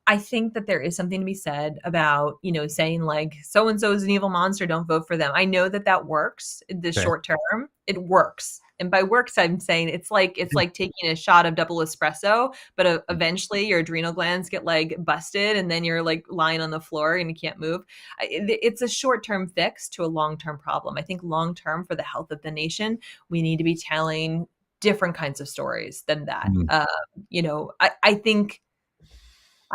I think that there is something to be said about, saying like, so-and-so is an evil monster, don't vote for them. I know that works in the short term. It works. And by works, I'm saying it's like taking a shot of double espresso, but eventually your adrenal glands get like busted, and then you're like lying on the floor and you can't move. It's a short-term fix to a long-term problem. I think long-term, for the health of the nation, we need to be telling different kinds of stories than that. I think,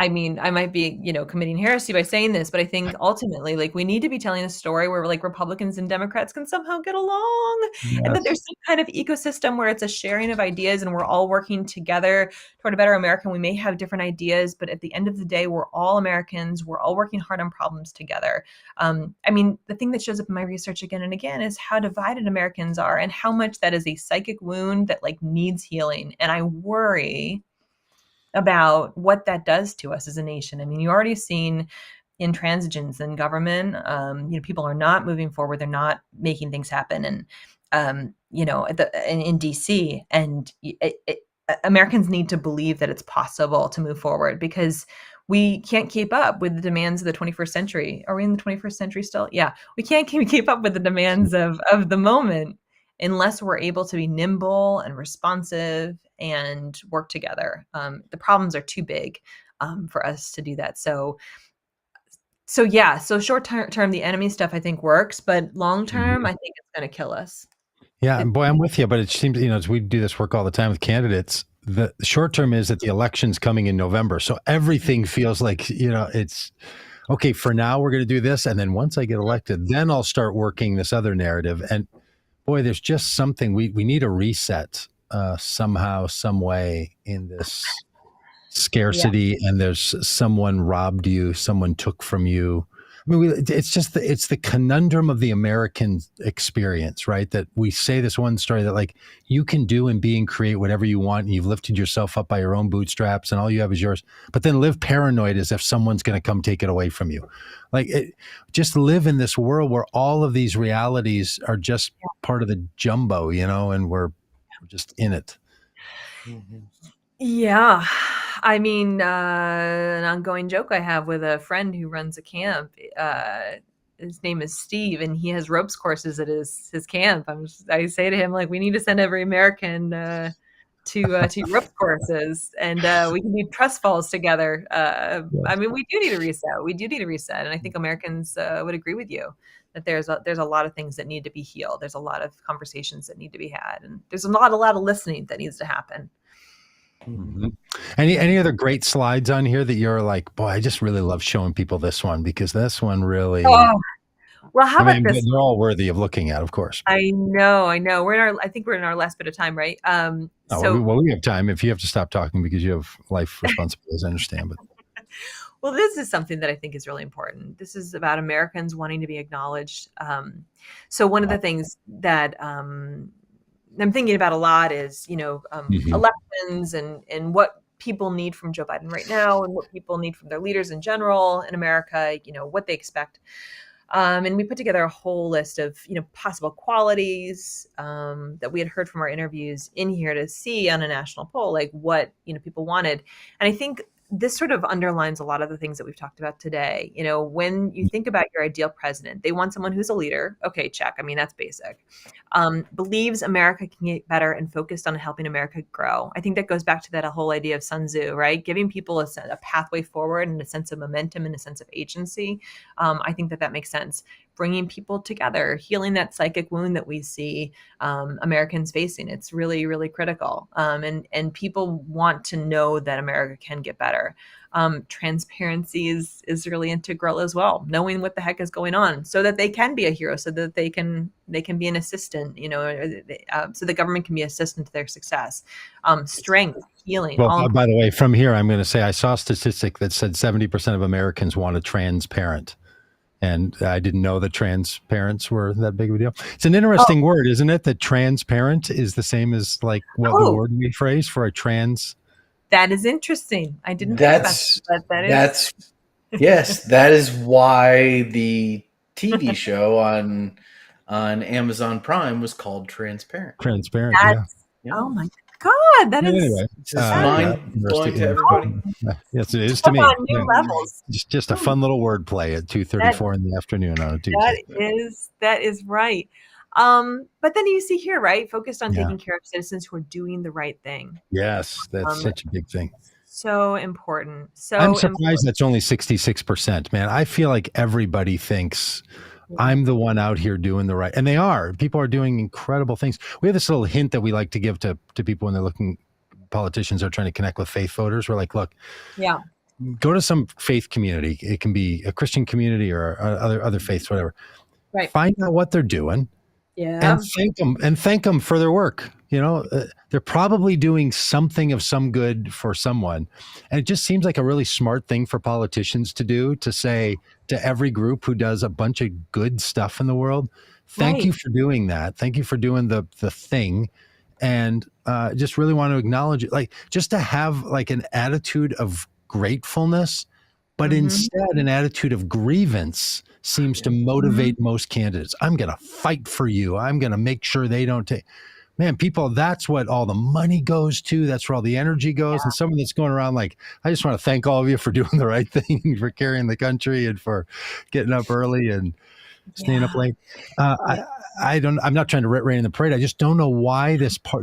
I might be, committing heresy by saying this, but I think ultimately, like, we need to be telling a story where like Republicans and Democrats can somehow get along, and that there's some kind of ecosystem where it's a sharing of ideas and we're all working together toward a better America. And we may have different ideas, but at the end of the day, we're all Americans. We're all working hard on problems together. The thing that shows up in my research again and again is how divided Americans are, and how much that is a psychic wound that like needs healing. And I worry about what that does to us as a nation. I mean, you already seen intransigence in government. People are not moving forward. They're not making things happen. And, in DC, and Americans need to believe that it's possible to move forward, because we can't keep up with the demands of the 21st century. Are we in the 21st century still? Yeah. We can't keep up with the demands of the moment unless we're able to be nimble and responsive and work together. The problems are too big for us to do that. So short term, the enemy stuff I think works, but long term, I think it's going to kill us. Yeah, and boy, I'm with you, but it seems, as we do this work all the time with candidates, the short term is that the election's coming in November. So everything feels like, it's okay, for now we're going to do this. And then once I get elected, then I'll start working this other narrative. And boy, there's just something, we need a reset somehow, some way in this scarcity. And there's someone robbed you, someone took from you. I mean, it's just it's the conundrum of the American experience, right? That we say this one story that like you can do and be and create whatever you want, and you've lifted yourself up by your own bootstraps, and all you have is yours. But then live paranoid as if someone's going to come take it away from you. Like, just live in this world where all of these realities are just part of the jumbo, and we're just in it. Mm-hmm. Yeah. I mean, an ongoing joke I have with a friend who runs a camp, his name is Steve, and he has ropes courses at his camp. I say to him, like, we need to send every American to ropes courses, and we can do trust falls together. I mean, we do need a reset. We do need a reset, and I think Americans would agree with you that there's a lot of things that need to be healed. There's a lot of conversations that need to be had, and there's a lot of listening that needs to happen. Mm-hmm. Any other great slides on here that you're like, boy, I just really love showing people this one, because this one really. Oh, well, how about this? They're all worthy of looking at, of course. I know. I think we're in our last bit of time, right? We have time. If you have to stop talking because you have life responsibilities, I understand. But well, this is something that I think is really important. This is about Americans wanting to be acknowledged. So one of the things that I'm thinking about a lot is, elections and what people need from Joe Biden right now, and what people need from their leaders in general in America, what they expect. And we put together a whole list of, possible qualities that we had heard from our interviews in here to see on a national poll, like what, people wanted. And I think this sort of underlines a lot of the things that we've talked about today. When you think about your ideal president, they want someone who's a leader. Okay, check. I mean, that's basic. Believes America can get better and focused on helping America grow. I think that goes back to that whole idea of Sun Tzu, right? Giving people a pathway forward and a sense of momentum and a sense of agency. I think that makes sense. Bringing people together, healing that psychic wound that we see Americans facing. It's really, really critical. And people want to know that America can get better. Transparency is really integral as well. Knowing what the heck is going on so that they can be a hero, so that they can be an assistant, so the government can be assistant to their success. Strength, healing. Well, by the way, from here, I'm going to say I saw a statistic that said 70% of Americans want a transparent. And I didn't know that trans parents were that big of a deal. It's an interesting word, isn't it? That transparent is the same as like what the word we phrase for a trans. That is interesting. I didn't think about that. Yes, that is why the TV show on Amazon Prime was called Transparent. Transparent, yeah. Oh my God, that is anyway, mind-blowing to everybody. Yes, it is to me. On new levels. Just a fun little wordplay at 2:34 in the afternoon on a Tuesday. That is right. But then you see here, right? Focused on taking care of citizens who are doing the right thing. Yes, that's such a big thing. So important. I'm surprised that's only 66%, man. I feel like everybody thinks I'm the one out here doing the right. And they are. People are doing incredible things. We have this little hint that we like to give to people when they're looking, politicians are trying to connect with faith voters. We're like, look, go to some faith community. It can be a Christian community or other faiths, whatever. Right. Find out what they're doing. Yeah. And thank them for their work. They're probably doing something of some good for someone. And it just seems like a really smart thing for politicians to do, to say to every group who does a bunch of good stuff in the world, thank you for doing that. Thank you for doing the thing. And just really want to acknowledge it. Like, just to have like an attitude of gratefulness, but instead an attitude of grievance seems to motivate most candidates. I'm going to fight for you. I'm going to make sure they don't take. Man, people, that's what all the money goes to. That's where all the energy goes. And someone that's going around like, I just want to thank all of you for doing the right thing, for carrying the country, and for getting up early and staying up late. I'm not trying to rain in the parade. I just don't know why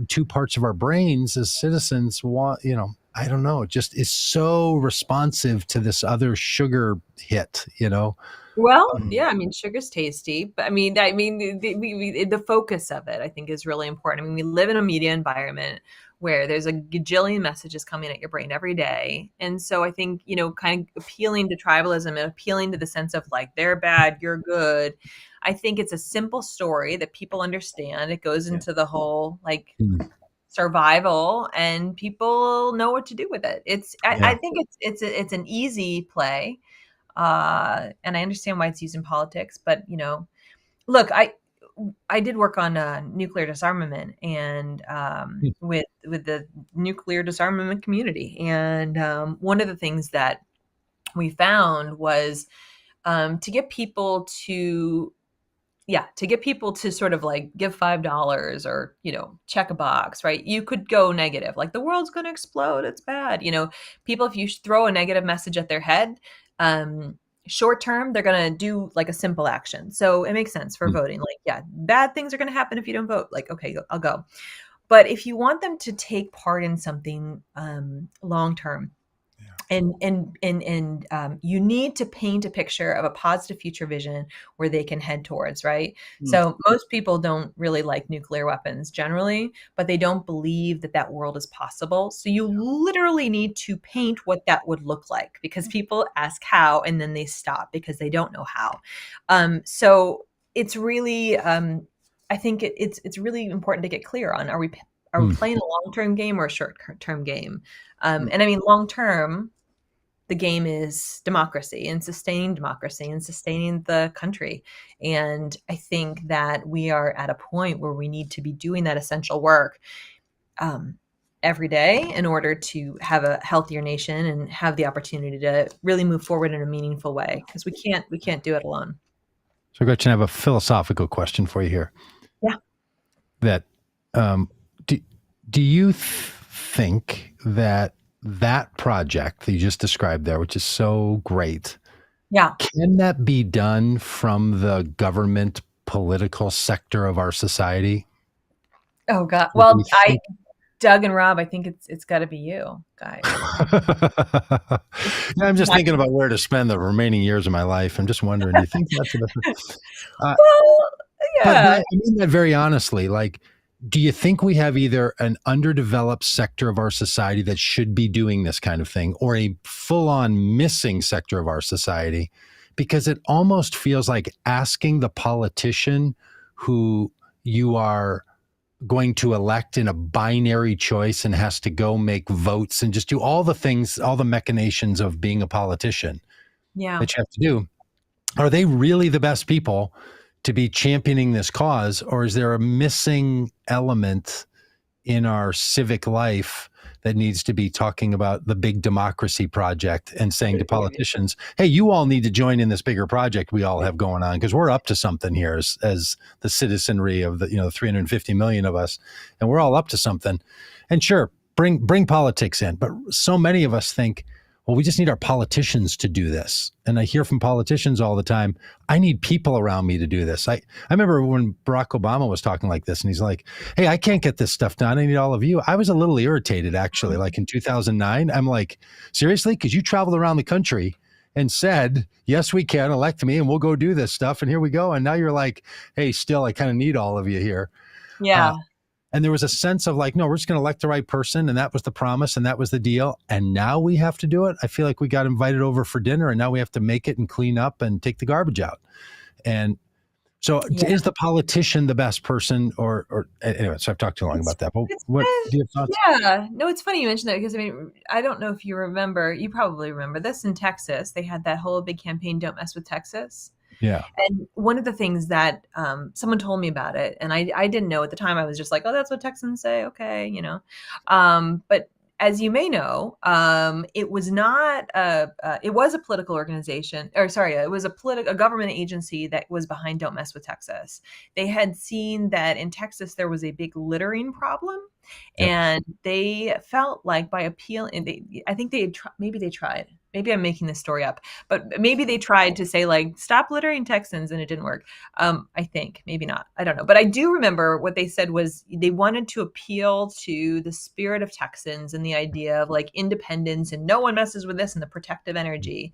two parts of our brains as citizens want, I don't know. It just is so responsive to this other sugar hit, Well, yeah, I mean, sugar's tasty, but the focus of it, I think, is really important. I mean, we live in a media environment where there's a gajillion messages coming at your brain every day. And so I think, kind of appealing to tribalism and appealing to the sense of like, they're bad, you're good. I think it's a simple story that people understand. It goes into the whole like survival, and people know what to do with it. I think it's an easy play. And I understand why it's used in politics, but look, I did work on nuclear disarmament and with the nuclear disarmament community, and one of the things that we found was to get people to sort of like give $5 or check a box, right? You could go negative, like the world's going to explode, it's bad. People, if you throw a negative message at their head, short term, they're going to do like a simple action. So it makes sense for voting. Like, yeah, bad things are going to happen if you don't vote. Like, okay, I'll go. But if you want them to take part in something long term, and you need to paint a picture of a positive future vision where they can head towards, right? So most people don't really like nuclear weapons generally, but they don't believe that world is possible. So you literally need to paint what that would look like, because people ask how, and then they stop because they don't know how. So it's really, I think it's really important to get clear on, are we playing a long-term game or a short-term game? And I mean, long-term, the game is democracy and sustaining the country. And I think that we are at a point where we need to be doing that essential work every day in order to have a healthier nation and have the opportunity to really move forward in a meaningful way, because we can't do it alone. So, Gretchen, I have a philosophical question for you here. Yeah. That do you think that project that you just described there, which is so great, can that be done from the government political sector of our society? Oh God. Well, Doug and Rob, I think it's got to be you guys. I'm just thinking about where to spend the remaining years of my life. I'm just wondering, do you think that's enough? Well, yeah. But I mean that very honestly. Like, do you think we have either an underdeveloped sector of our society that should be doing this kind of thing, or a full-on missing sector of our society? Because it almost feels like asking the politician who you are going to elect in a binary choice and has to go make votes and just do all the things, all the machinations of being a politician that you have to do. Are they really the best people to be championing this cause, or is there a missing element in our civic life that needs to be talking about the big democracy project and saying to politicians, hey, you all need to join in this bigger project we all have going on, because we're up to something here as the citizenry of the 350 million of us, and we're all up to something. And sure, bring politics in, but so many of us think, well, we just need our politicians to do this. And I hear from politicians all the time, I need people around me to do this. I remember when Barack Obama was talking like this, and he's like, hey, I can't get this stuff done. I need all of you. I was a little irritated, actually, like in 2009. I'm like, seriously? Because you traveled around the country and said, yes, we can, elect me and we'll go do this stuff. And here we go. And now you're like, hey, still, I kind of need all of you here. Yeah. And there was a sense of like, no, we're just going to elect the right person. And that was the promise. And that was the deal. And now we have to do it. I feel like we got invited over for dinner and now we have to make it and clean up and take the garbage out. And so is the politician the best person or anyway, so I've talked too long about that. But what do you have thoughts? Yeah, no, it's funny you mentioned that, because I mean, I don't know if you remember, you probably remember this in Texas. They had that whole big campaign, Don't Mess with Texas. Yeah. And one of the things that someone told me about it, and I didn't know at the time, I was just like, oh, that's what Texans say. Okay. But as you may know, it was not it was a political organization, or sorry, it was a government agency that was behind Don't Mess with Texas. They had seen that in Texas there was a big littering problem, and they felt like by appealing, I think maybe they tried. Maybe I'm making this story up, but maybe they tried to say like, stop littering Texans, and it didn't work. I think maybe not. I don't know. But I do remember what they said was they wanted to appeal to the spirit of Texans and the idea of like independence and no one messes with this and the protective energy.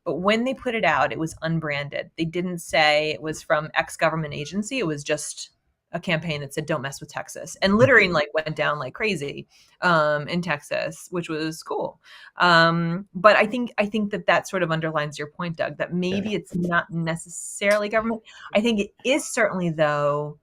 But when they put it out, it was unbranded. They didn't say it was from X government agency. It was just a campaign that said don't mess with Texas, and littering like went down like crazy in Texas, which was cool. But I think that sort of underlines your point, Doug, that maybe it's not necessarily government. I think it is certainly, though,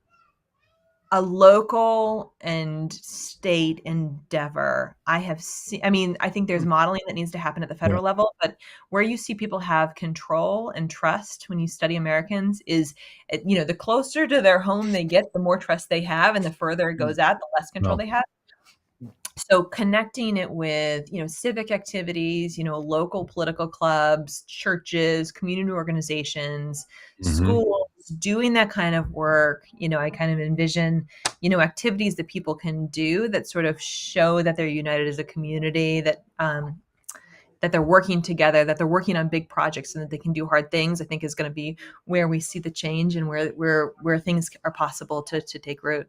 a local and state endeavor. I have seen, I mean, I think there's modeling that needs to happen at the federal level, but where you see people have control and trust when you study Americans is, the closer to their home they get, the more trust they have, and the further it goes out, the less control they have. So connecting it with, civic activities, local political clubs, churches, community organizations, schools, doing that kind of work, I kind of envision, activities that people can do that sort of show that they're united as a community, that they're working together, that they're working on big projects, and that they can do hard things, I think is going to be where we see the change and where things are possible to take root.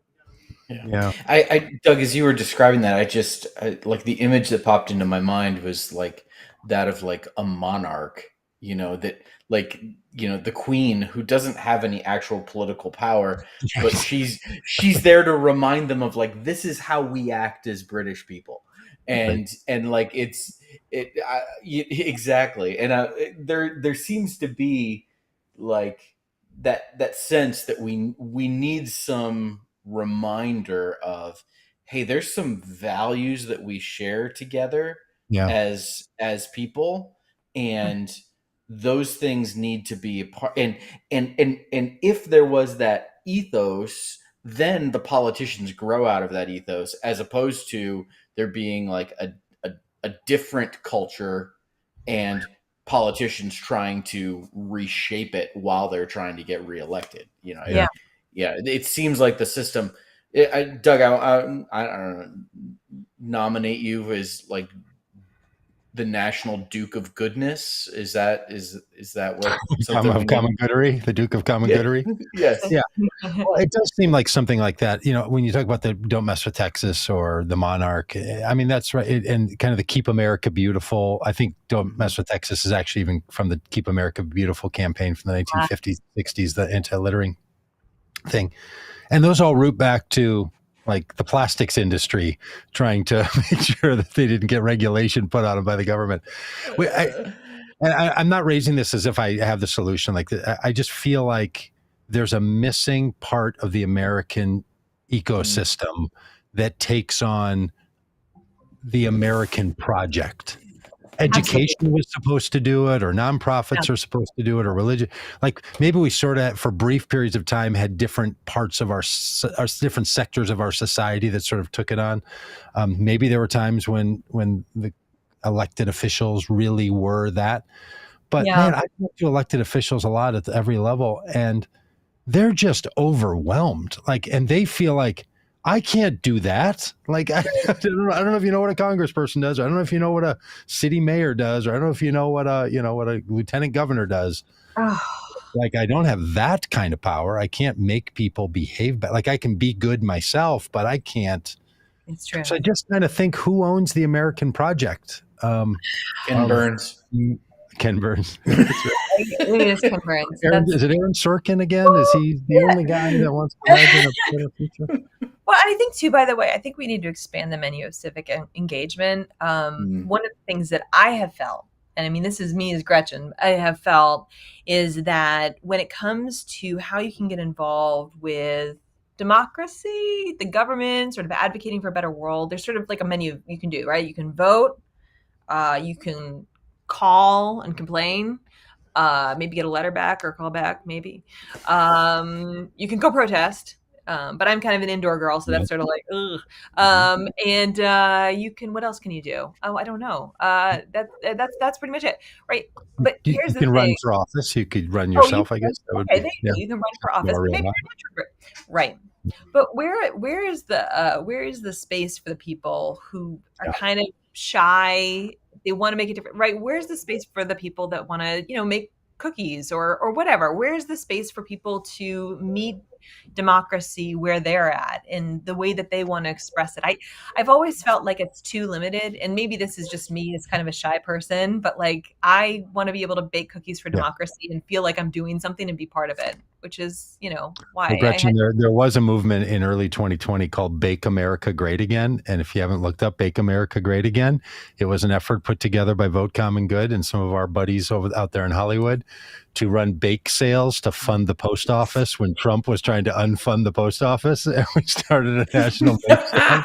Yeah. I Doug, as you were describing that, like the image that popped into my mind was like that of like a monarch, that like, the queen who doesn't have any actual political power, but she's there to remind them of like, this is how we act as British people. And like, exactly. And there seems to be like that sense that we need some reminder of, hey, there's some values that we share together as people, and those things need to be a part. And if there was that ethos, then the politicians grow out of that ethos, as opposed to there being like a different culture and politicians trying to reshape it while they're trying to get reelected. It seems like the system. Doug, I don't know, nominate you as like the National Duke of Goodness. Is that what something of common goodery, the Duke of common goodery? Yes. Yeah. Well, it does seem like something like that. When you talk about the "Don't Mess with Texas" or the Monarch, I mean, that's right. And kind of the "Keep America Beautiful." I think "Don't Mess with Texas" is actually even from the "Keep America Beautiful" campaign from the 1950s, 60s, the anti-littering thing. And those all root back to like the plastics industry trying to make sure that they didn't get regulation put on them by the government. I'm not raising this as if I have the solution. Like, I just feel like there's a missing part of the American ecosystem that takes on the American project. Education was supposed to do it, or nonprofits are supposed to do it, or religion. Like, maybe we sort of, for brief periods of time, had different parts of our different sectors of our society that sort of took it on. Maybe there were times when the elected officials really were that. But man, I talk to elected officials a lot at every level, and they're just overwhelmed. Like, and they feel like, I can't do that. Like, I don't know if you know what a congressperson does, or I don't know if you know what a city mayor does, or I don't know if you know what a lieutenant governor does. Like, I don't have that kind of power. I can't make people behave bad. Like, I can be good myself, but I can't. It's true. So I just kind of think, who owns the American project? Ken Burns. Ken Burns. It is Ken Burns. Is it Aaron Sorkin again? Is he the only guy that wants to imagine a better future? Well, I think too, by the way, I think we need to expand the menu of civic engagement. One of the things that I have felt, and I mean, this is me as Gretchen, I have felt, is that when it comes to how you can get involved with democracy, the government, sort of advocating for a better world, there's sort of like a menu you can do, right? You can vote, you can call and complain, maybe get a letter back or call back, maybe. You can go protest. But I'm kind of an indoor girl, so that's sort of like, ugh. And you can, what else can you do? Oh, I don't know. That's pretty much it, right? But here's the thing. You can run for office. You could run yourself, I guess. You can run for office. Maybe right. But where is the space for the people who are kind of shy? They want to make it different, right? Where's the space for the people that want to, make cookies or whatever? Where's the space for people to meet democracy where they're at and the way that they want to express it? I've always felt like it's too limited, and maybe this is just me as kind of a shy person, but like, I want to be able to bake cookies for democracy and feel like I'm doing something and be part of it, which is, why. Well, Gretchen, there was a movement in early 2020 called Bake America Great Again. And if you haven't looked up Bake America Great Again, it was an effort put together by Vote Common Good and some of our buddies out there in Hollywood to run bake sales to fund the post office when Trump was trying to unfund the post office. And we started a national bake sale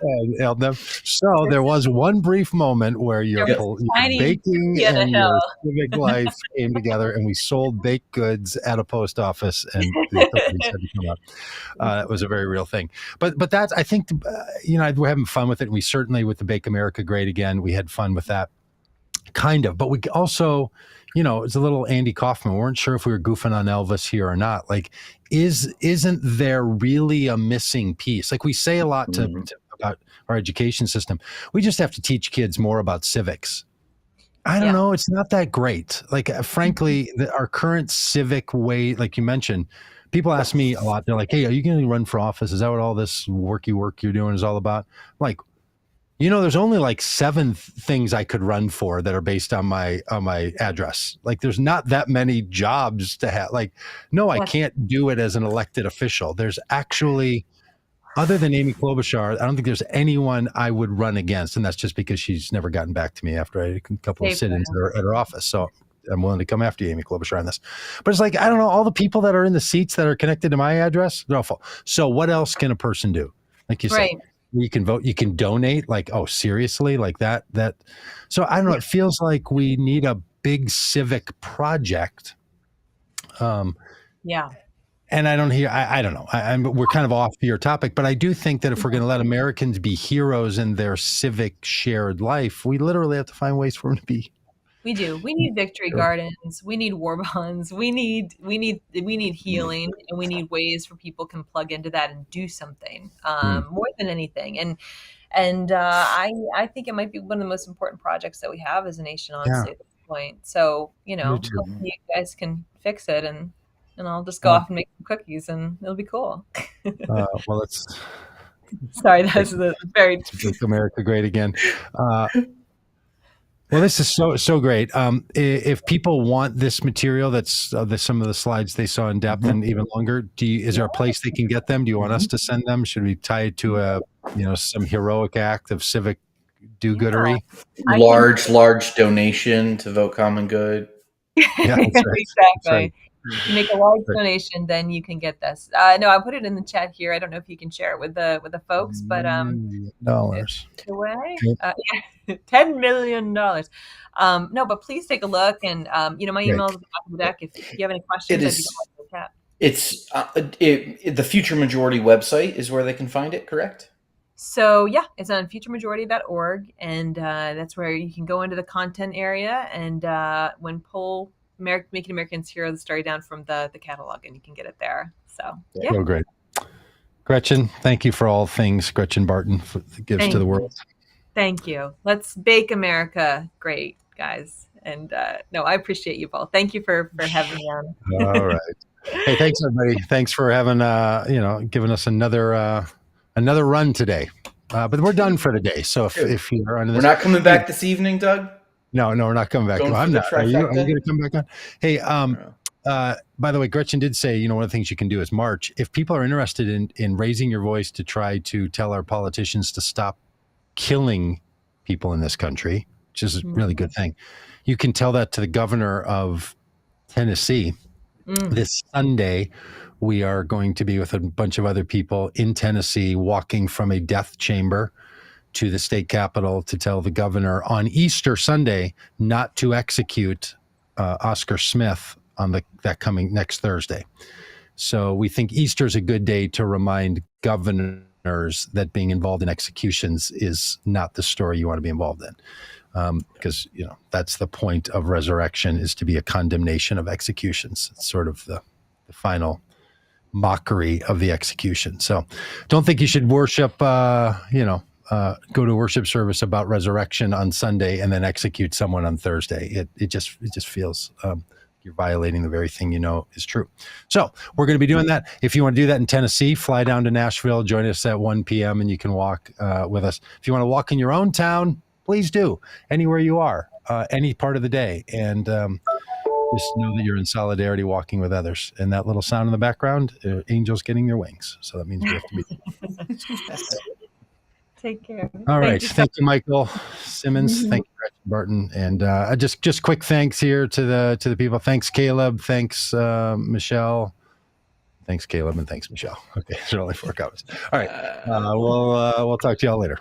and held them. So there was one brief moment where your baking and your civic life came together, and we sold baked goods at a post office, and the authorities had to come up. That was a very real thing. But that's, I think, we're having fun with it. And we certainly, with the Bake America Great Again, we had fun with that. Kind of, but we also, it's a little Andy Kaufman. We weren't sure if we were goofing on Elvis here or not. Like, isn't there really a missing piece? Like, we say a lot about our education system. We just have to teach kids more about civics. I don't know. It's not that great. Like, frankly, our current civic way, like you mentioned, people ask me a lot. They're like, "Hey, are you going to run for office? Is that what all this work you're doing is all about?" I'm like, there's only like 7 things I could run for that are based on my address. Like, there's not that many jobs to have. Like, no, I can't do it as an elected official. There's actually, other than Amy Klobuchar, I don't think there's anyone I would run against, and that's just because she's never gotten back to me after I had a couple of sit-ins at her office. So I'm willing to come after you, Amy Klobuchar, on this. But it's like, I don't know, all the people that are in the seats that are connected to my address, they're awful. So what else can a person do? Like you said. You can vote, you can donate, like, oh, seriously, like that. So I don't know. It feels like we need a big civic project. And I don't know. We're kind of off your topic, but I do think that if we're going to let Americans be heroes in their civic shared life, we literally have to find ways for them to be. We do. We need victory gardens. We need war bonds. We need healing, and we need ways for people can plug into that and do something more than anything. And I think it might be one of the most important projects that we have as a nation, honestly, at this point. So hopefully you guys can fix it, and I'll just go off and make some cookies, and it'll be cool. Well, it's sorry, that's very Make America Great Again. Well, this is so great. If people want this material, that's some of the slides they saw in depth and even longer, is there a place they can get them? Do you want us to send them? Should we tie it to some heroic act of civic do-goodery? Large donation to Vote Common Good. Yeah, that's right. Exactly. That's right. You make a large donation, then you can get this. No, I put it in the chat here. I don't know if you can share it with the folks, but dollars away. $10 million. No, but please take a look, and my email is at the bottom of the deck. If you have any questions, I'd be glad to chat. It's the Future Majority website is where they can find it, correct? So it's on futuremajority.org, and that's where you can go into the content area and when pull Making Americans Hero the story down from the catalog, and you can get it there. So Oh, great. Gretchen, thank you for all things Gretchen Barton gives to the world. Thank you. Let's bake America great, guys. And no, I appreciate you both. Thank you for having me on. All right. Hey, thanks everybody. Thanks for having giving us another run today. But we're done for today. So if you're on this, we're not coming back this evening, Doug. No, we're not coming back. I'm not. Are you going to come back on? Hey, by the way, Gretchen did say, one of the things you can do is march. If people are interested in raising your voice to try to tell our politicians to stop killing people in this country, which is a really good thing, you can tell that to the governor of Tennessee. This Sunday, we are going to be with a bunch of other people in Tennessee, walking from a death chamber to the state capitol to tell the governor on Easter Sunday not to execute Oscar Smith on that coming next Thursday. So we think Easter is a good day to remind governors that being involved in executions is not the story you want to be involved in. Because, that's the point of resurrection, is to be a condemnation of executions. It's sort of the final mockery of the execution. So don't think you should worship, go to a worship service about resurrection on Sunday and then execute someone on Thursday. It just feels you're violating the very thing is true. So we're going to be doing that. If you want to do that in Tennessee, fly down to Nashville, join us at 1 p.m. and you can walk with us. If you want to walk in your own town, please do, anywhere you are, any part of the day. And just know that you're in solidarity walking with others. And that little sound in the background, angels getting their wings. So that means we have to be. Take care. All right. Thank you, Michael Simmons. Thank you, Gretchen. Barton. And just quick thanks here to the people. Thanks, Caleb. Thanks, Michelle. Thanks, Caleb, and thanks, Michelle. Okay, there's only 4 comments. All right, we'll talk to y'all later.